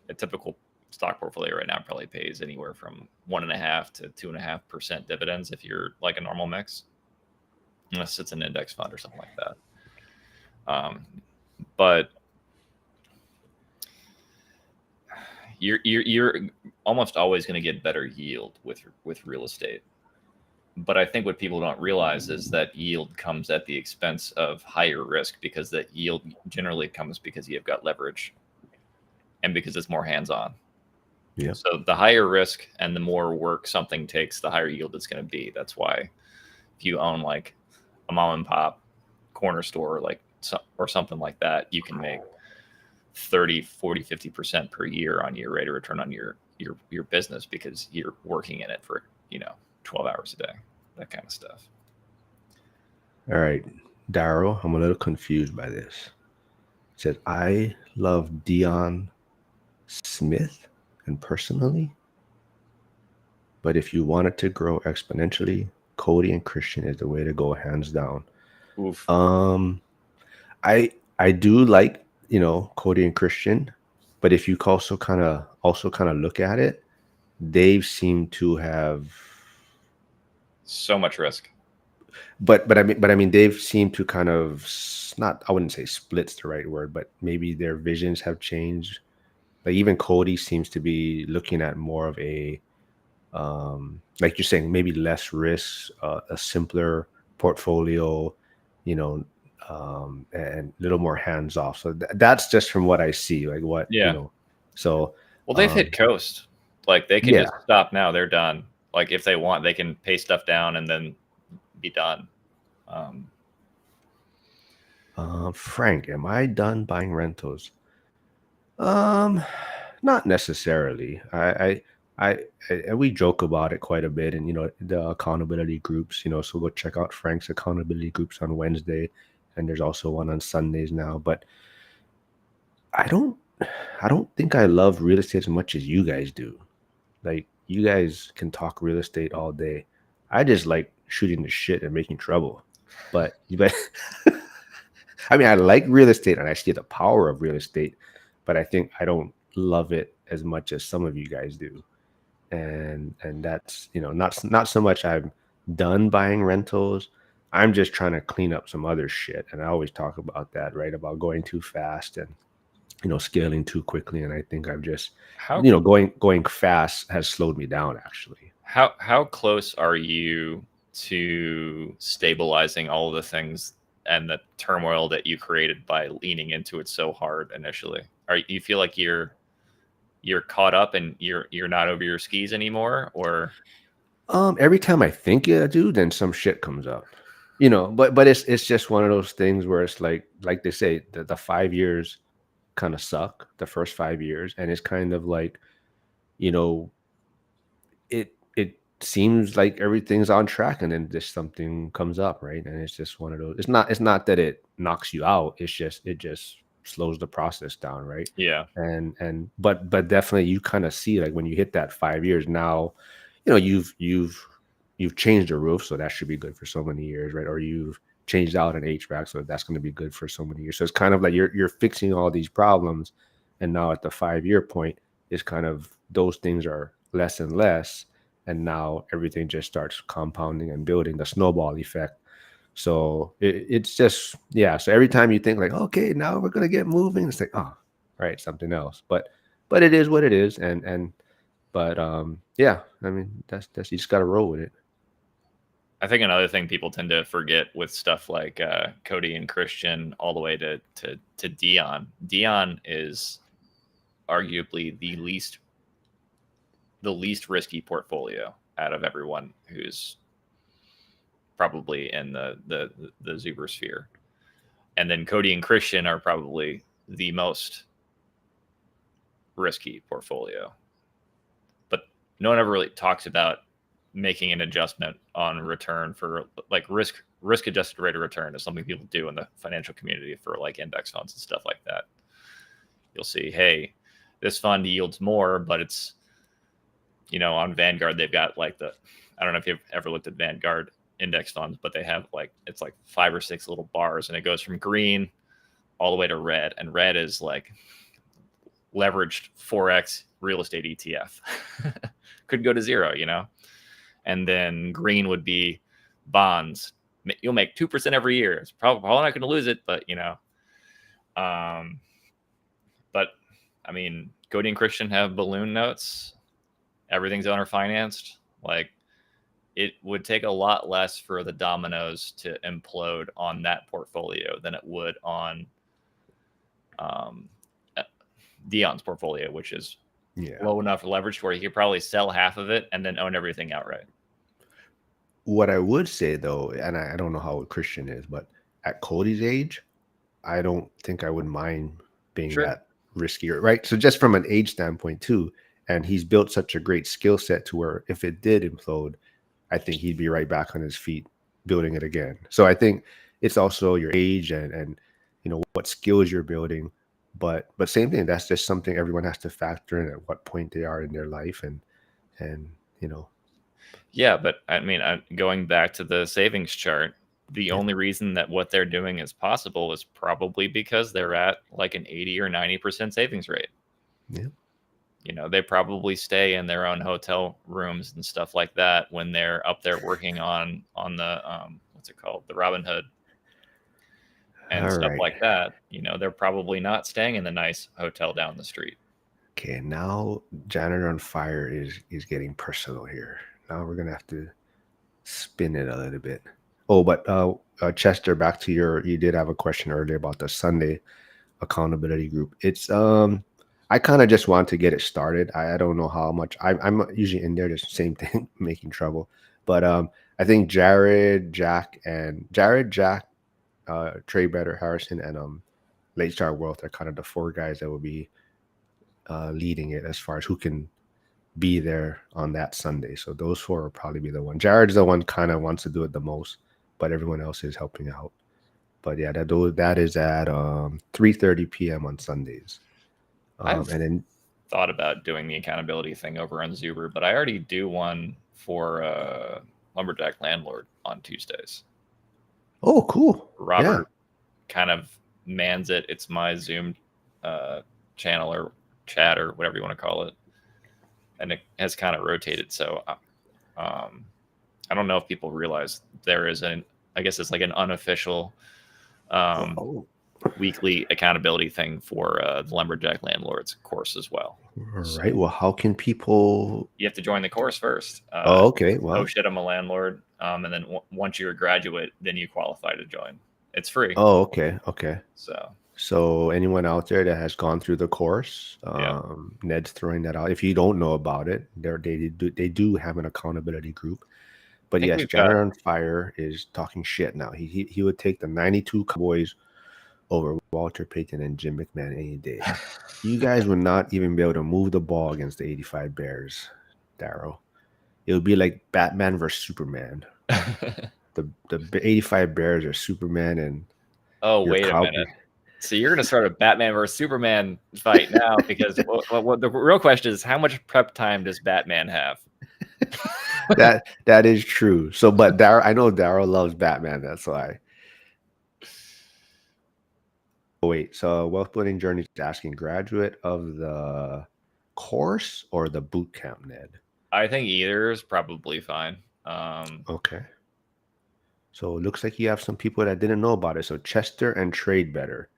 a typical stock portfolio right now probably pays anywhere from 1.5 to 2.5% dividends if you're like a normal mix, unless it's an index fund or something like that. But you're almost always going to get better yield with real estate. But I think what people don't realize is that yield comes at the expense of higher risk, because that yield generally comes because you've got leverage and because it's more hands-on. Yeah. So the higher risk and the more work something takes, the higher yield it's going to be. That's why if you own like a mom and pop corner store, or something like that, you can make 30, 40, 50% per year on your rate of return on your business, because you're working in it for 12 hours a day, that kind of stuff. All right, Daryl, I'm a little confused by this. It said, I love Dion Smith and personally, but if you wanted to grow exponentially, Cody and Christian is the way to go, hands down. Oof. I do like Cody and Christian, but if you also kind of look at it, they've seemed to have so much risk. But I mean they've seemed to kind of not, I wouldn't say split's the right word, but maybe their visions have changed. Like even Cody seems to be looking at more of a like you're saying, maybe less risk, a simpler portfolio, and a little more hands off. So that's just from what I see, like what so well, they've hit coast. Like they can just stop now, they're done. Like if they want, they can pay stuff down and then be done. Frank, am I done buying rentals? Not necessarily. We joke about it quite a bit, and the accountability groups. So go check out Frank's accountability groups on Wednesday, and there's also one on Sundays now. But I don't think I love real estate as much as you guys do. Like you guys can talk real estate all day. I just like shooting the shit and making trouble. But I mean, I like real estate and I see the power of real estate, but I think I don't love it as much as some of you guys do. And that's, you know, not so much I'm done buying rentals. I'm just trying to clean up some other shit. And I always talk about that, right? About going too fast and, you know, scaling too quickly. And I think I've just, How you know, going fast has slowed me down actually. how close are you to stabilizing all of the things and the turmoil that you created by leaning into it so hard initially? You feel like you're caught up and you're not over your skis anymore, or Every time I think I do, then some shit comes up, you know. But it's just one of those things where it's like they say the 5 years kind of suck, the first 5 years, and it's kind of like, you know, it seems like everything's on track, and then just something comes up, right? And it's just one of those. It's not that it knocks you out. It just slows the process down, right? yeah, But definitely you kind of see like when you hit that 5 years now, you know, you've changed a roof, so that should be good for so many years, right? Or you've changed out an HVAC, so that's going to be good for so many years. So it's kind of like you're fixing all these problems, and now at the 5 year point, it's kind of those things are less and less, and now everything just starts compounding and building the snowball effect. So it's just, yeah. So every time you think like, okay, now we're gonna get moving, it's like, oh, right, something else. But it is what it is, and but yeah, I mean that's you just gotta roll with it. I think another thing people tend to forget with stuff like Cody and Christian, all the way to Dion. Dion is arguably the least risky portfolio out of everyone who's probably in the Zuber sphere. And then Cody and Christian are probably the most risky portfolio. But no one ever really talks about making an adjustment on return for like risk adjusted rate of return is something people do in the financial community for like index funds and stuff like that. You'll see, hey, this fund yields more, but it's, you know, on Vanguard, they've got like I don't know if you've ever looked at Vanguard index funds, but they have like, it's like 5 or 6 little bars and it goes from green all the way to red. And red is like leveraged 4x real estate ETF. Could go to 0, you know? And then green would be bonds. You'll make 2% every year. It's probably not going to lose it, but you know, but I mean, Cody and Christian have balloon notes. Everything's owner financed. Like, it would take a lot less for the dominoes to implode on that portfolio than it would on Dion's portfolio, which is low enough leverage where he could probably sell half of it and then own everything outright. What I would say though, and I don't know how Christian is, but at Cody's age, I don't think I would mind being that riskier, right? So just from an age standpoint too, and he's built such a great skill set to where if it did implode, I think he'd be right back on his feet building it again. So I think it's also your age and you know what skills you're building, but same thing. That's just something everyone has to factor in at what point they are in their life, and you know. Yeah, but I mean, going back to the savings chart, the only reason that what they're doing is possible is probably because they're at like an 80 or 90% savings rate. Yeah. You know, they probably stay in their own hotel rooms and stuff like that when they're up there working on the what's it called, the Robinhood and All stuff right. like that. You know, they're probably not staying in the nice hotel down the street. Okay, now Janitor on Fire is getting personal here. Now we're gonna have to spin it a little bit. Oh, but Chester, back to you did have a question earlier about the Sunday accountability group. It's I kind of just want to get it started. I don't know how much I'm usually in there, the same thing, making trouble. But I think Jack, Trey Better Harrison, and Late Star Wealth are kind of the 4 guys that will be leading it as far as who can be there on that Sunday. So those 4 will probably be the one. Jared's the one kind of wants to do it the most, but everyone else is helping out. But yeah, that is at 3:30 p.m. on Sundays. I've And then thought about doing the accountability thing over on Zuber, but I already do one for lumberjack landlord on Tuesdays. Oh, cool. Robert kind of mans it. It's my Zoom channel or chat or whatever you want to call it, and it has kind of rotated. So I don't know if people realize there is I guess it's like an unofficial weekly accountability thing for the lumberjack landlords course as well. All right. Well, how can people? You have to join the course first. Okay. Well. Oh shit, I'm a landlord. And then once you're a graduate, then you qualify to join. It's free. Oh, okay. Okay. So anyone out there that has gone through the course, Ned's throwing that out. If you don't know about it, they do have an accountability group. But yes, Jared on Fire is talking shit now. He would take the 92 Cowboys over Walter Payton and Jim McMahon any day. You guys would not even be able to move the ball against the 85 Bears, Darryl. It would be like Batman versus Superman. The 85 Bears are Superman and wait a minute. So you're going to start a Batman versus Superman fight now because what the real question is, how much prep time does Batman have? That is true. So, but Darryl, I know Darryl loves Batman. That's why. Wait, so Wealth Building Journey is asking, graduate of the course or the boot camp, Ned? I think either is probably fine. Okay. So it looks like you have some people that didn't know about it. So Chester and Trade Better.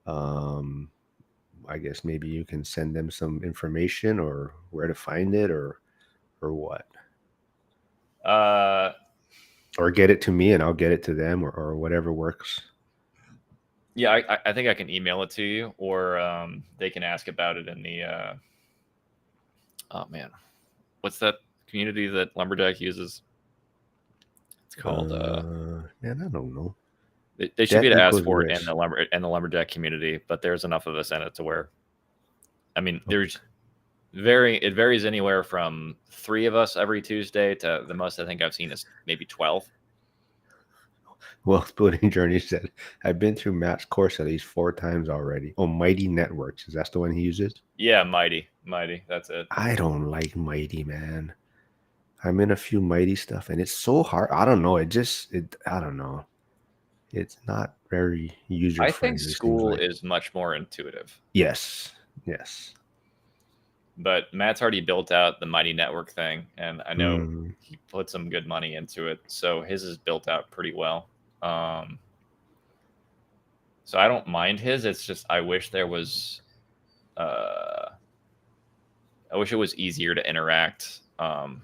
I guess maybe you can send them some information or where to find it or what. Or get it to me and I'll get it to them or whatever works. Yeah, I think I can email it to you, or they can ask about it in the oh man, what's that community that Lumberjack uses? It's called man, I don't know. They should be able to ask for it in the Lumberjack community, but there's enough of us in it to where, I mean, it varies anywhere from 3 of us every Tuesday to the most I think I've seen is maybe 12. Wealth Building Journey said, I've been through Matt's course at least 4 times already. Oh, Mighty Networks. Is that the one he uses? Yeah, Mighty. That's it. I don't like Mighty, man. I'm in a few Mighty stuff and it's so hard. I don't know. I don't know. It's not very user-friendly. I think school is much more intuitive. Yes. But Matt's already built out the Mighty Network thing, and I know he put some good money into it, so his is built out pretty well. So I don't mind his. It's just I wish there was, I wish it was easier to interact on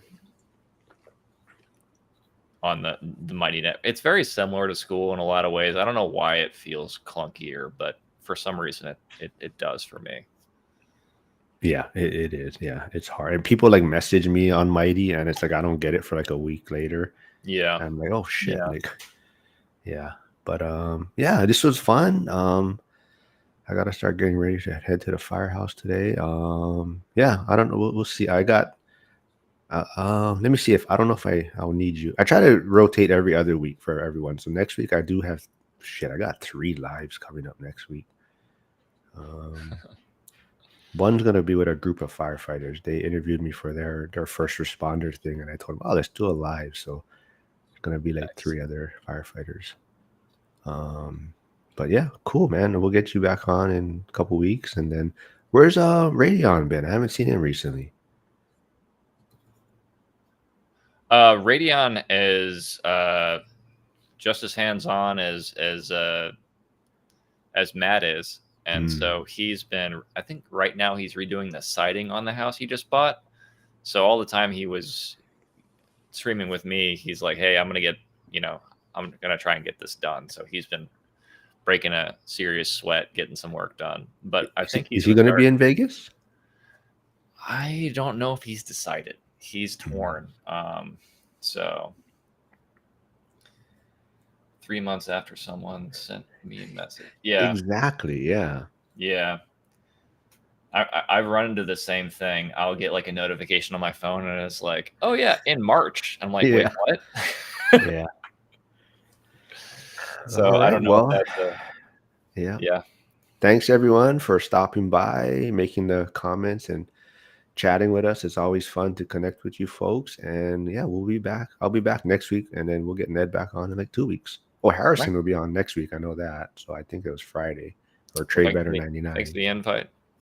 the Mighty Net. It's very similar to school in a lot of ways. I don't know why it feels clunkier, but for some reason it does for me. Yeah, it is. Yeah, it's hard. And people like message me on Mighty, and it's like I don't get it for like a week later. Yeah, and I'm like, oh shit, yeah. But yeah, this was fun. I gotta start getting ready to head to the firehouse today. Yeah, I don't know. We'll see. I got. Let me see if I don't know if I'll need you. I try to rotate every other week for everyone. So next week I do have I got 3 lives coming up next week. One's gonna be with a group of firefighters. They interviewed me for their first responder thing, and I told them, "Oh, let's do a live." So it's gonna be like 3 other firefighters. But yeah, cool, man. We'll get you back on in a couple weeks, and then where's Radeon been? I haven't seen him recently. Radeon is just as hands-on as Matt is. And so he's been, I think right now he's redoing the siding on the house he just bought. So all the time he was streaming with me, he's like, hey, I'm going to try and get this done. So he's been breaking a serious sweat, getting some work done. But I think is he going to be in Vegas? I don't know if he's decided. He's torn. So 3 months after someone sent me a message. Yeah, exactly. Yeah. I've run into the same thing. I'll get like a notification on my phone and it's like, oh yeah, in March. I'm like, wait, what? Yeah. So right, I don't know. Well, yeah. Thanks everyone for stopping by, making the comments, and chatting with us. It's always fun to connect with you folks. And yeah, we'll be back. I'll be back next week, and then we'll get Ned back on in like 2 weeks. Oh, Harrison will be on next week. I know that. So I think it was Friday or Well, Trade thanks Better for the 99. invite.